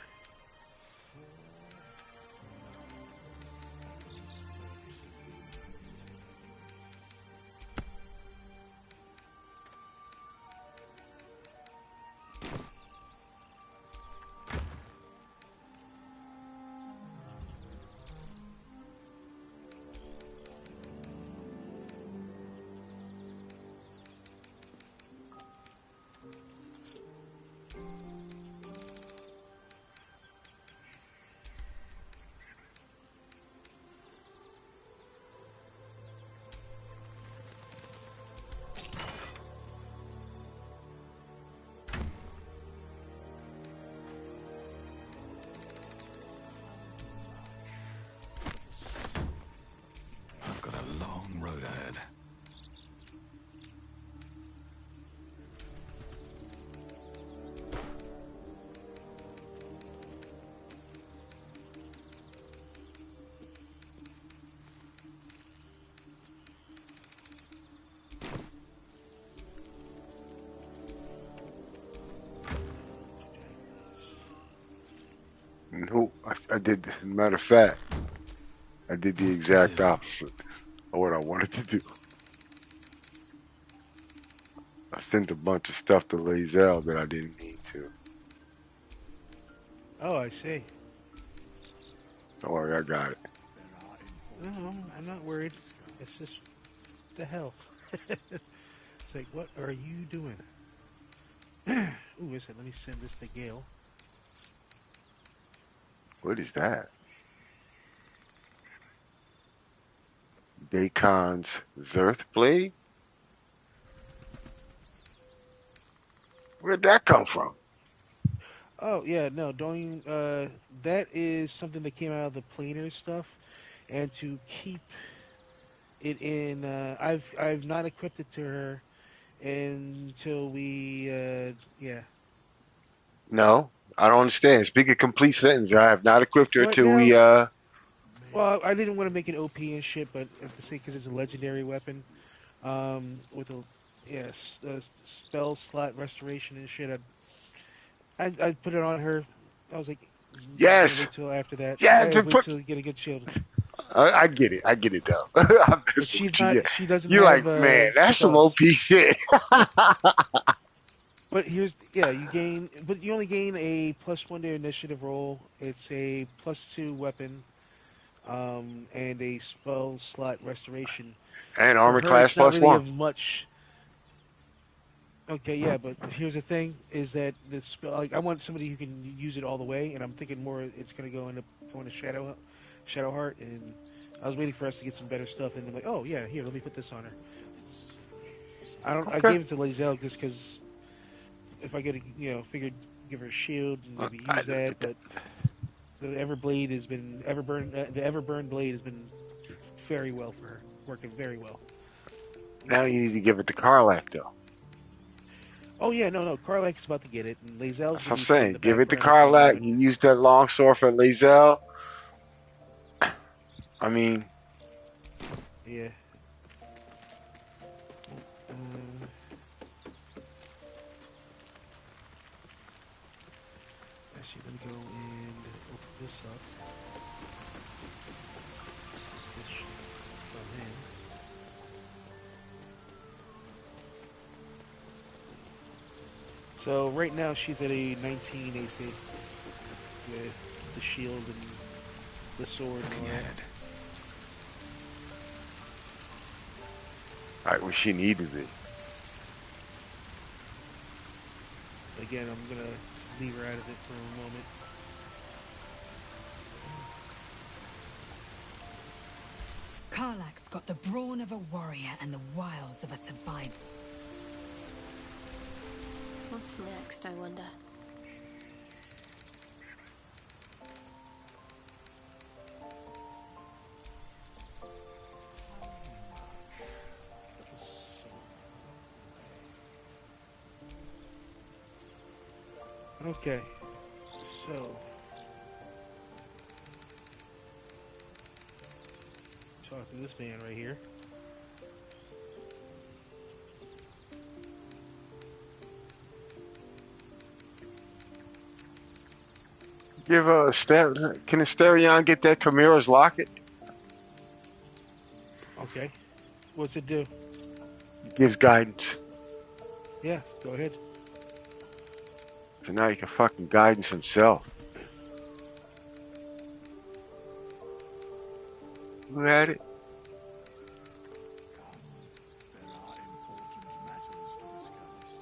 I've got a long road ahead. No, I did. Matter of fact, I did the exact opposite of what I wanted to do. I sent a bunch of stuff to Lazelle that I didn't need to. Oh, I see. Don't worry, I got it. No, I'm not worried. It's just the hell. It's like, what are you doing? Ooh, is it? Let me send this to Gale. What is that? Dacon's Zerth blade? Where'd that come from? Oh yeah, no, don't even, that is something that came out of the planar stuff, and to keep it in, I've not equipped it to her until we, yeah. No, I don't understand. Speak a complete sentence. I have not equipped her Right till we, now, well, I didn't want to make it OP and shit, but at the same, because it's a legendary weapon, with a, yeah, spell slot restoration and shit, I put it on her. I was like, I'm gonna yes, wait till after that. yes, I to wait put, till you get a good shield. I get it. I get it though. I'm But messing she's with you. not. Yeah. She doesn't You're have like, man, that's some spells. OP shit. But here's, yeah, you gain, but you only gain a +1 to initiative roll. It's a +2 weapon, and a spell slot restoration. And For armor her, class it's not really +1. of much. Okay, yeah, but here's the thing: is that the spell? Like, I want somebody who can use it all the way, and I'm thinking more it's gonna go into going to Shadow Heart, and I was waiting for us to get some better stuff, and I'm like, oh yeah, here, let me put this on her. I Okay. gave it to Lazelle just because if I could, figured give her a shield and maybe use that, but the Everblade has been the Everburn blade has been very well for her, working very well. Now you need to give it to Karlak though. Oh yeah, no, Karlak's about to get it, and Lazelle's That's been what I'm using it in saying. the Give it to background, kind of Karlak. doing. You use that long sword for Lazelle. I mean, Yeah. Um, Actually, let me go and open this up. This should come in. So right now she's at a 19 AC with the shield and the sword and all that. right where she needed it. Again, I'm gonna leave her out of it for a moment. Karlak's got the brawn of a warrior and the wiles of a survivor. What's next, I wonder? Okay, so talk to this man right here. Give a Can Asterion get that Chimera's locket? Okay. What's it do? It gives guidance. Yeah, go ahead. So now he can fucking guidance himself. Who had it? There are important matters to discuss.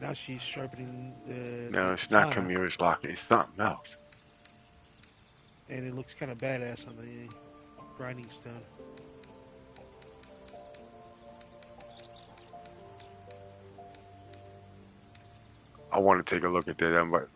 Now she's sharpening the No, it's not katana, Chimera's locket. It's something else. and it looks kind of badass on the grinding stone. I want to take a look at that, but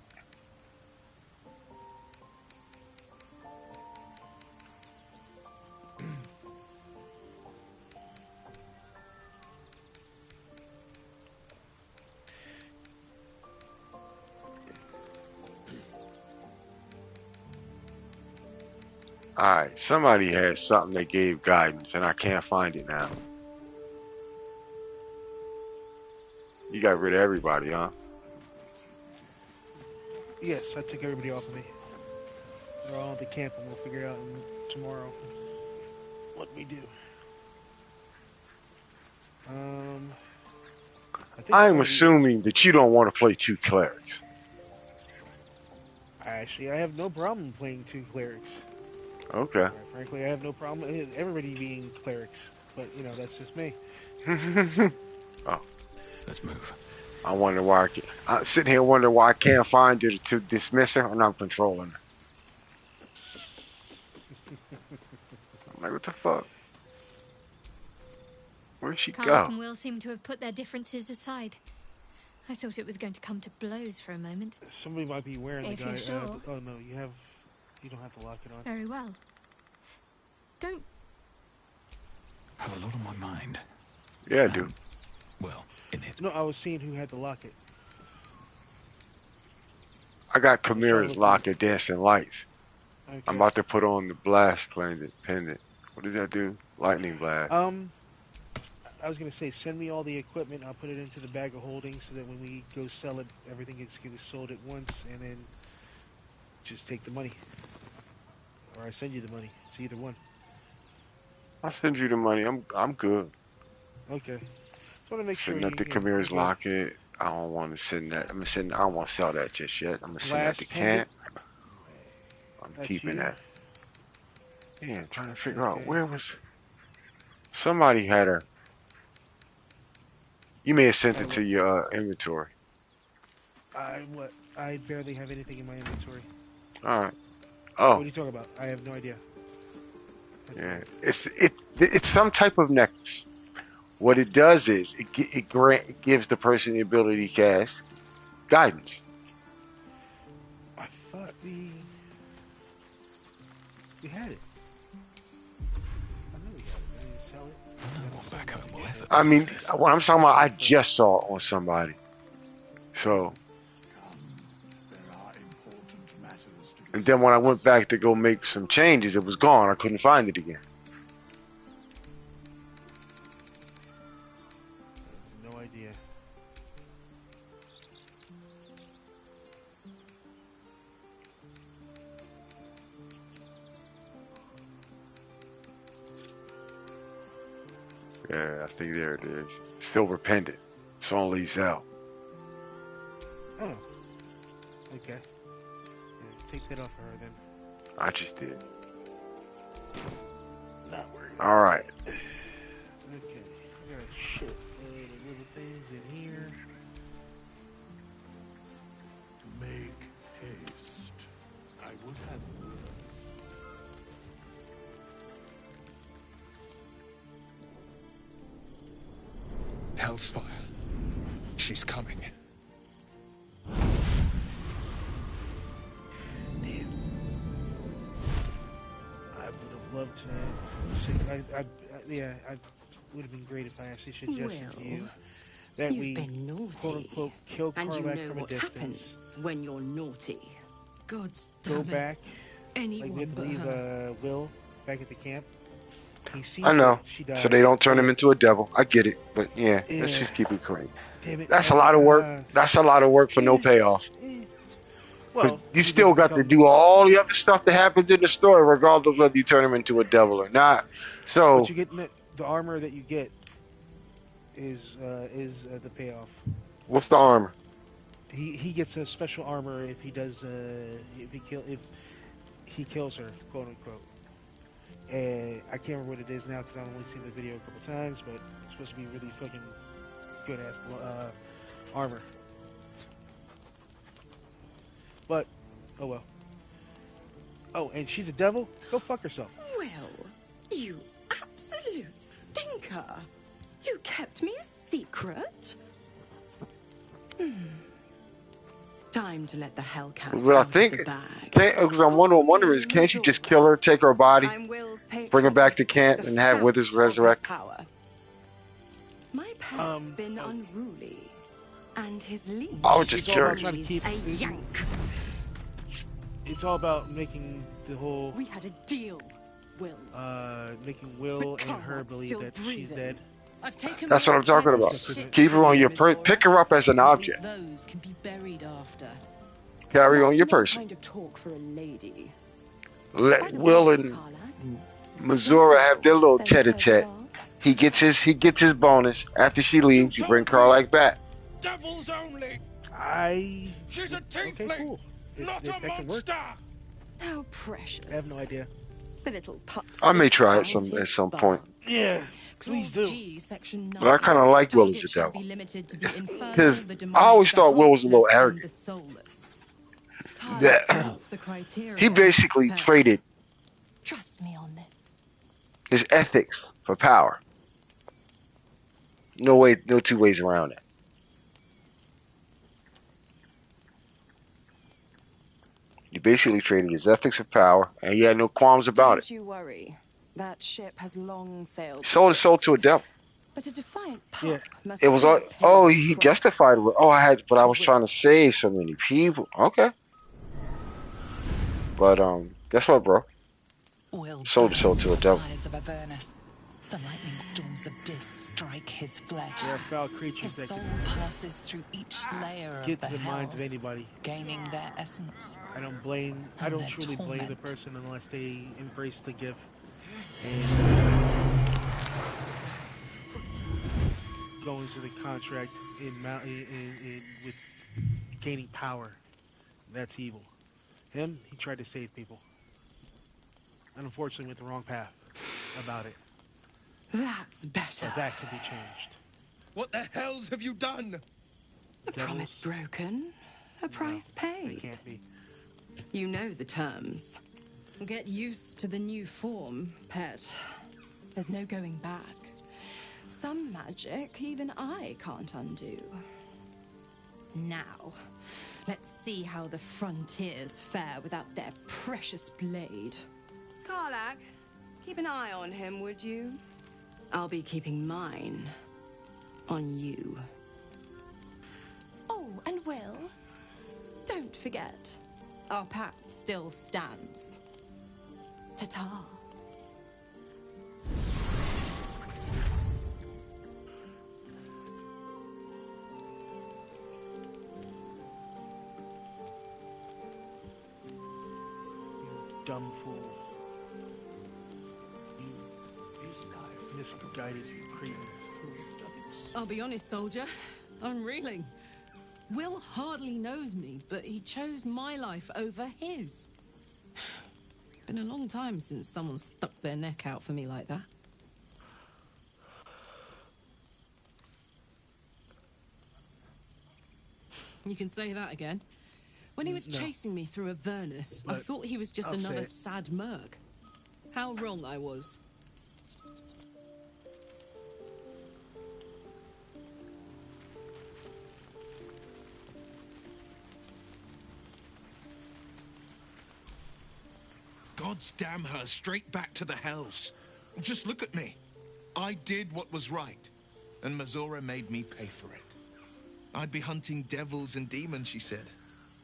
alright, somebody has something that gave guidance, and I can't find it now. You got rid of everybody, huh? Yes, I took everybody off of me. They're all at the camp, and we'll figure out tomorrow what we do. I think I'm somebody- assuming that you don't want to play two clerics. Actually, I have no problem playing two clerics. Okay. Frankly, I have no problem with everybody being clerics, but you know that's just me. Oh, Let's move. I wonder why I'm sitting here wondering why I can't find it to dismiss her, and I'm controlling her. I'm like, what the fuck? Where'd she Karlach go? and Will seem to have put their differences aside. I thought it was going to come to blows for a moment. Somebody might be wearing If the guy. you're sure. Oh no, you don't have to lock it on. Very well. Don't. Have a lot on my mind. Yeah, dude. Well, in it. No, I was seeing who had the locket. I got Chimera's locket, dancing lights. Okay. I'm about to put on the blast pendant. What does that do? Lightning blast. I was gonna say, send me all the equipment. I'll put it into the bag of holding so that when we go sell it, everything is gonna be sold at once, and then just take the money, or I send you the money. It's either one. I'll send you the money. I'm good. Okay. Just want to make Sending sure up the you Chimera's okay. locket. I don't want to send that. I don't want to sell that just yet. I'm gonna send that Last to pendant. camp. I'm That's keeping you? that. Yeah, I'm trying to figure out where was. Somebody had her. You may have sent it to your inventory. I barely have anything in my inventory. All right. What Oh, are you talking about? I have no idea. yeah. It's some type of necklace. What it does is it gives the person the ability to cast guidance. I thought we had it. I know we had it. I didn't sell it. No one back home will ever I mean, believe this. what I'm talking about, I just saw it on somebody. So, There are important matters to discuss. and then when I went back to go make some changes, it was gone. I couldn't find it again. No idea. Yeah, I think there it is. Silver pendant. It's on Lizelle. Oh. Okay. Yeah, take that off of her then. I just did. Not worried. All right. Okay. I got a shit load of little things in here. Make haste. I would have word. Hellfire. She's coming. Damn. I would have loved to. I would have been great if I actually suggested to you that You've we been naughty, quote unquote kill and you Karlach know from a what distance. happens when you're naughty. God's Go damn it. back. Anyone Like we have to but leave her. Will back at the camp. He sees I know. that she died. So they don't turn him into a devil. I get it. But yeah, let's Yeah. just keep it clean. Damn it. That's a lot of work. That's a lot of work for no payoff. Well, you still got to do all the other stuff that happens in the story, regardless of whether you turn him into a devil or not. So But you get the armor that you get is the payoff. what's the armor? He gets a special armor if he does if he kills her, quote unquote. And I can't remember what it is now because I've only seen the video a couple times, but it's supposed to be really fucking good ass armor. But oh well. Oh, and she's a devil? Go fuck herself. Well, you absolute stinker. You kept me a secret? Time to let the Hellcat Well, I out think of the bag. because I'm wondering is can't you just kill her, take her body, bring her back to camp, and have Withers resurrect? My pet's been unruly, and his leash I was just It's all about curious. trying to keep. a yank. It's all about making the whole. We had a deal, Will. Making Will But and her Carl's believe still that she's breathing. dead. I've taken That's what I'm talking about. Keep her on your pick her up as an object. Those can be buried after. Carry on your That's no person. kind of talk for a lady. Let Will and Missouri have their little tete-a-tete. He gets his bonus. After she leaves, you bring Karlach back. Devils only. She's a tiefling, okay, cool. not If a that can work. monster. How precious. I have no idea. The little pup. I may try it still at some point. Yeah, please do. G, section 9. But I kind of like Will as a Shall devil. be limited to the infernal, Because the I demonic, always the thought Will was a little heartless, and arrogant. the soulless. That Meets the criteria. he basically Pet. traded Trust me on this. his ethics for power. No two ways around it. He basically traded his ethics for power, and he had no qualms about Don't it. you worry. That ship has long sailed. He sold his soul to a devil. But a defiant pup must It was still like, pay oh, its he price. justified it. Oh, I was trying to save so many people. Okay. But guess what, bro? Will Sold his soul to a devil. fires of Avernus. The lightning storms of Dis strike his flesh. There are foul creatures His that soul can passes through each layer get of to the the minds of hells, anybody. gaining their essence. I don't And truly their blame the torment. person unless they embrace the gift. And going to the contract with gaining power. That's evil. Him, he tried to save people. And unfortunately went the wrong path about it. That's better. But that can be changed. What the hells have you done? A promise broken, a price paid. Can't be. You know the terms. Get used to the new form, pet. There's no going back. Some magic even I can't undo. Now, let's see how the frontiers fare without their precious blade. Karlach, keep an eye on him, would you? I'll be keeping mine on you. Oh, and Will, don't forget, our pact still stands. Ta-ta. Dumb fool. You misguided cretin. I'll be honest, soldier. I'm reeling. Will hardly knows me, but he chose my life over his. Been a long time since someone stuck their neck out for me like that. You can say that again. When he was No. chasing me through Avernus, I But thought he was just I'll say another it. sad merc. How wrong I was. God's damn her straight back to the hells. Just look at me. I did what was right, and Mazora made me pay for it. I'd be hunting devils and demons, she said.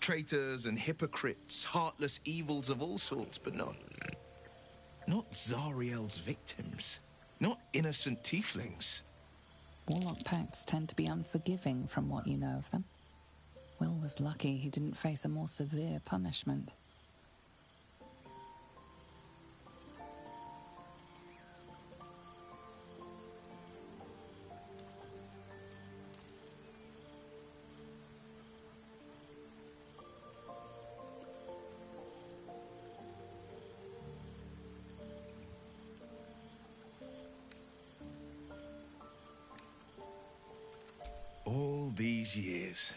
Traitors and hypocrites, heartless evils of all sorts, but not Zariel's victims. Not innocent tieflings. Warlock pacts tend to be unforgiving from what you know of them. Will was lucky he didn't face a more severe punishment. All these years.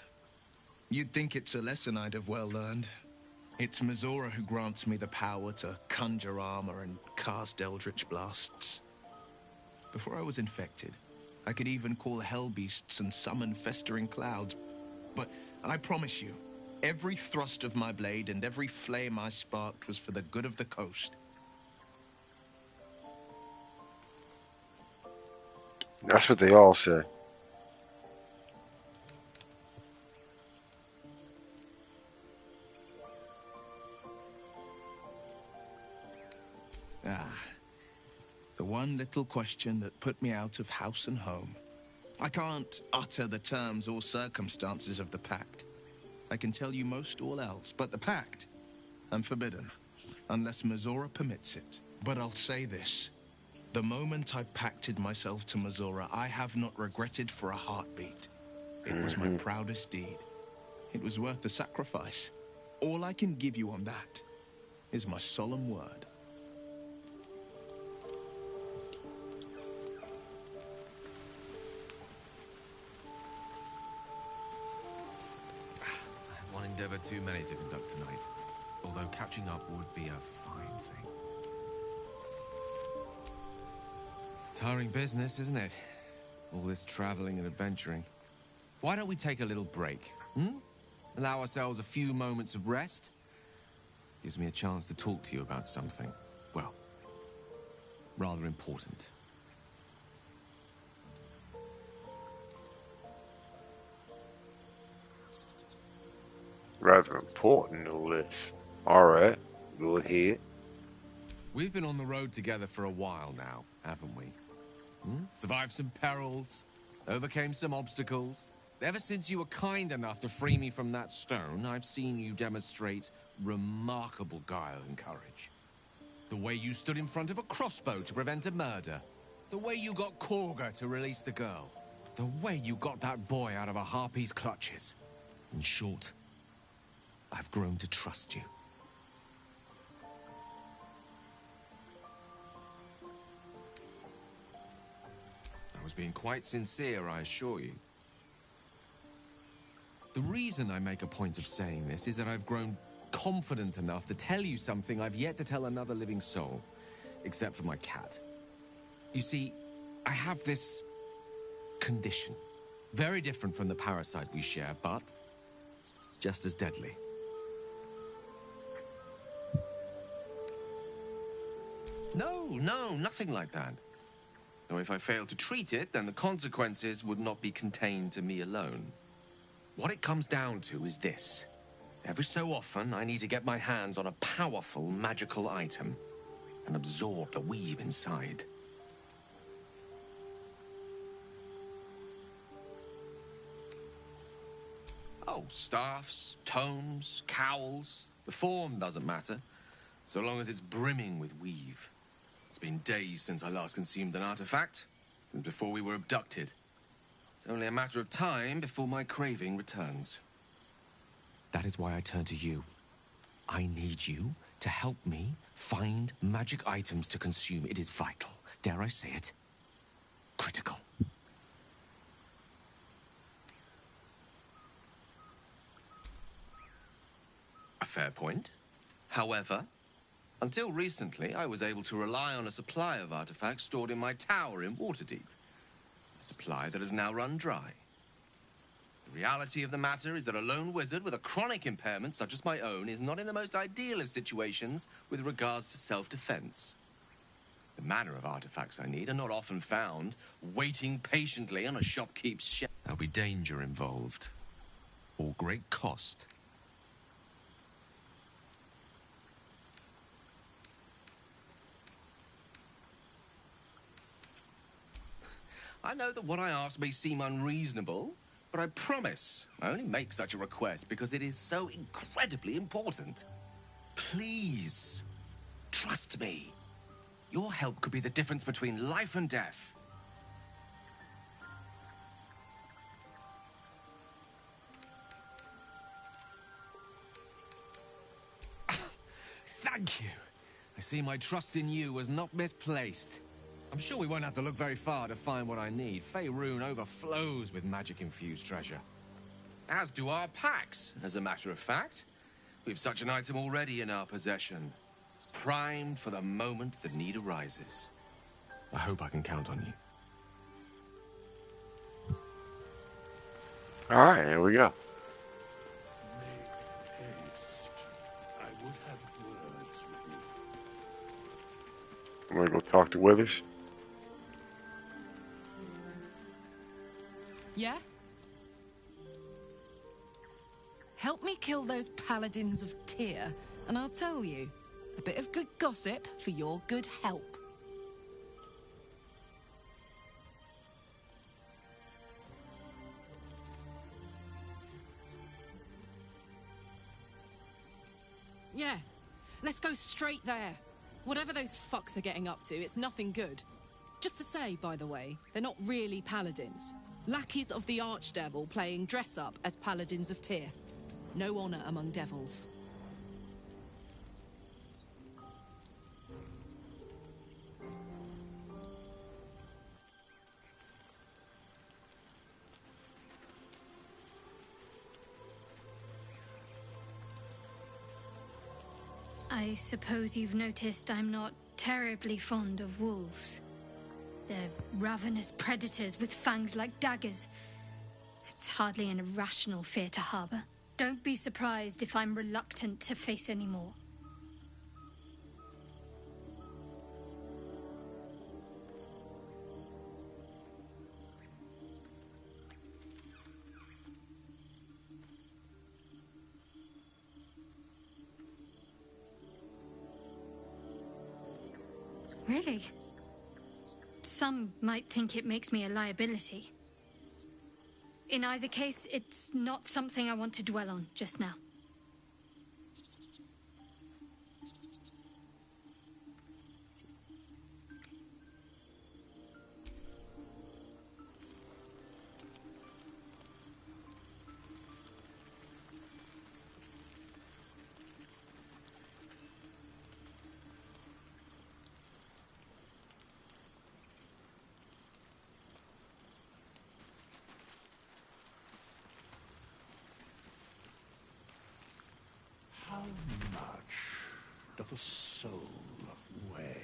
You'd think it's a lesson I'd have well learned. It's Mazora who grants me the power to conjure armor and cast eldritch blasts. Before I was infected, I could even call hell beasts and summon festering clouds. But I promise you, every thrust of my blade and every flame I sparked was for the good of the coast. That's what they all say. The one little question that put me out of house and home. I can't utter the terms or circumstances of the pact. I can tell you most all else, but the pact, I'm forbidden, unless Mazora permits it. But I'll say this. The moment I pacted myself to Mazora, I have not regretted for a heartbeat. It was my proudest deed. It was worth the sacrifice. All I can give you on that is my solemn word. One endeavor too many to conduct tonight. Although catching up would be a fine thing. Tiring business, isn't it? All this traveling and adventuring. Why don't we take a little break, Allow ourselves a few moments of rest? Gives me a chance to talk to you about something, well, rather important. Rather important, all this. Alright, go ahead. We've been on the road together for a while now, haven't we? Survived some perils, overcame some obstacles. Ever since you were kind enough to free me from that stone, I've seen you demonstrate remarkable guile and courage. The way you stood in front of a crossbow to prevent a murder. The way you got Korga to release the girl. The way you got that boy out of a harpy's clutches. In short, I've grown to trust you. I was being quite sincere, I assure you. The reason I make a point of saying this is that I've grown confident enough to tell you something I've yet to tell another living soul, except for my cat. You see, I have this condition. Very different from the parasite we share, but just as deadly. No, nothing like that. Though if I fail to treat it, then the consequences would not be contained to me alone. What it comes down to is this. Every so often, I need to get my hands on a powerful magical item and absorb the weave inside. Oh, staffs, tomes, cowls. The form doesn't matter, so long as it's brimming with weave. It's been days since I last consumed an artifact, since before we were abducted. It's only a matter of time before my craving returns. That is why I turn to you. I need you to help me find magic items to consume. It is vital. Dare I say it? Critical. A fair point. However, until recently, I was able to rely on a supply of artifacts stored in my tower in Waterdeep. A supply that has now run dry. The reality of the matter is that a lone wizard with a chronic impairment such as my own is not in the most ideal of situations with regards to self-defense. The manner of artifacts I need are not often found, waiting patiently on a shopkeep's shelf. There'll be danger involved, or great cost. I know that what I ask may seem unreasonable, but I promise I only make such a request because it is so incredibly important. Please, trust me. Your help could be the difference between life and death. Thank you. I see my trust in you was not misplaced. I'm sure we won't have to look very far to find what I need. Faerun overflows with magic-infused treasure. As do our packs, as a matter of fact. We've such an item already in our possession. Primed for the moment the need arises. I hope I can count on you. All right, here we go. I would have words with you. I'm gonna go talk to Withers. Yeah? Help me kill those paladins of Tyr, and I'll tell you. A bit of good gossip for your good help. Yeah, let's go straight there. Whatever those fucks are getting up to, it's nothing good. Just to say, by the way, they're not really paladins. Lackeys of the Archdevil playing dress-up as paladins of Tyr. No honor among devils. I suppose you've noticed I'm not terribly fond of wolves. They're ravenous predators with fangs like daggers. It's hardly an irrational fear to harbor. Don't be surprised if I'm reluctant to face any more. Really? Some might think it makes me a liability. In either case, it's not something I want to dwell on just now. How much doth a soul weigh?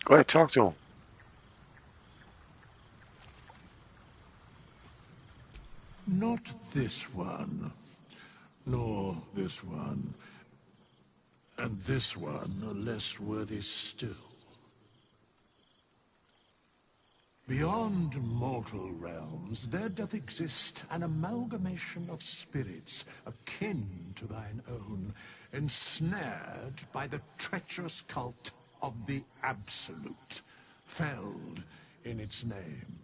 Go ahead, talk to him. Not this one, nor this one, and this one are less worthy still. Beyond mortal realms, there doth exist an amalgamation of spirits akin to thine own, ensnared by the treacherous cult of the Absolute, felled in its name.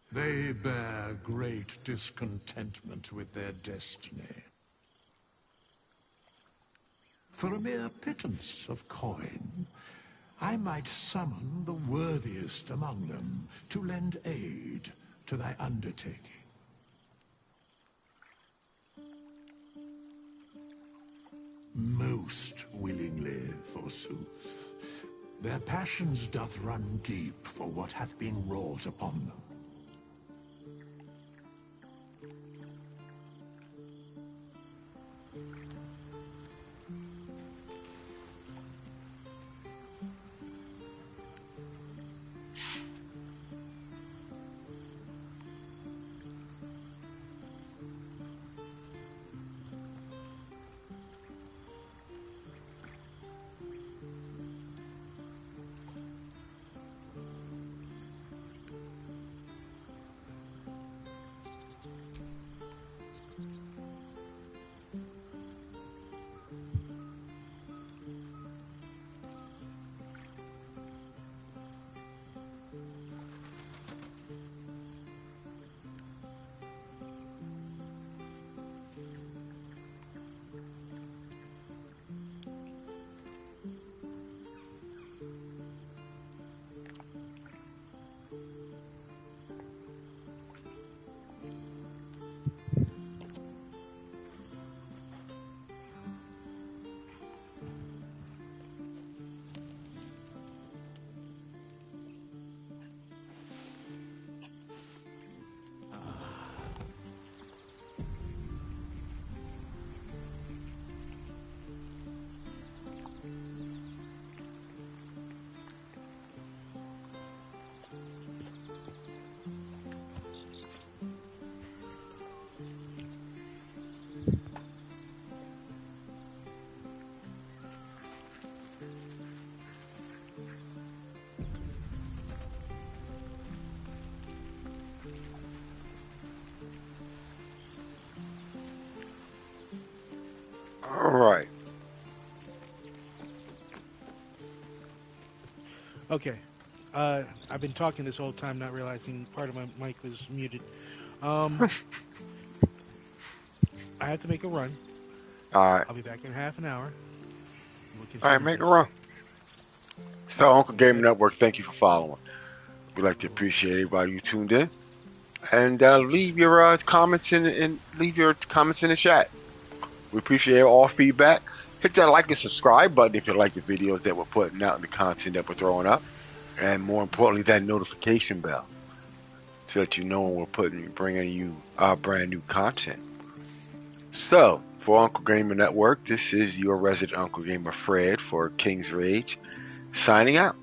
They bear great discontentment with their destiny. For a mere pittance of coin, I might summon the worthiest among them to lend aid to thy undertaking. Most willingly, forsooth. Their passions doth run deep for what hath been wrought upon them. Okay. I've been talking this whole time, not realizing part of my mic was muted. I have to make a run. All right. I'll be back in half an hour. We'll All right, make a run. So, Uncle Gamer Network, thank you for following. We'd like to appreciate everybody who tuned in, and leave your comments in the chat. We appreciate all feedback. Hit that like and subscribe button if you like the videos that we're putting out and the content that we're throwing up, and more importantly, that notification bell so that you know when we're bringing you our brand new content. So, for Uncle Gamer Network, this is your resident Uncle Gamer Fred for King's Rage, signing out.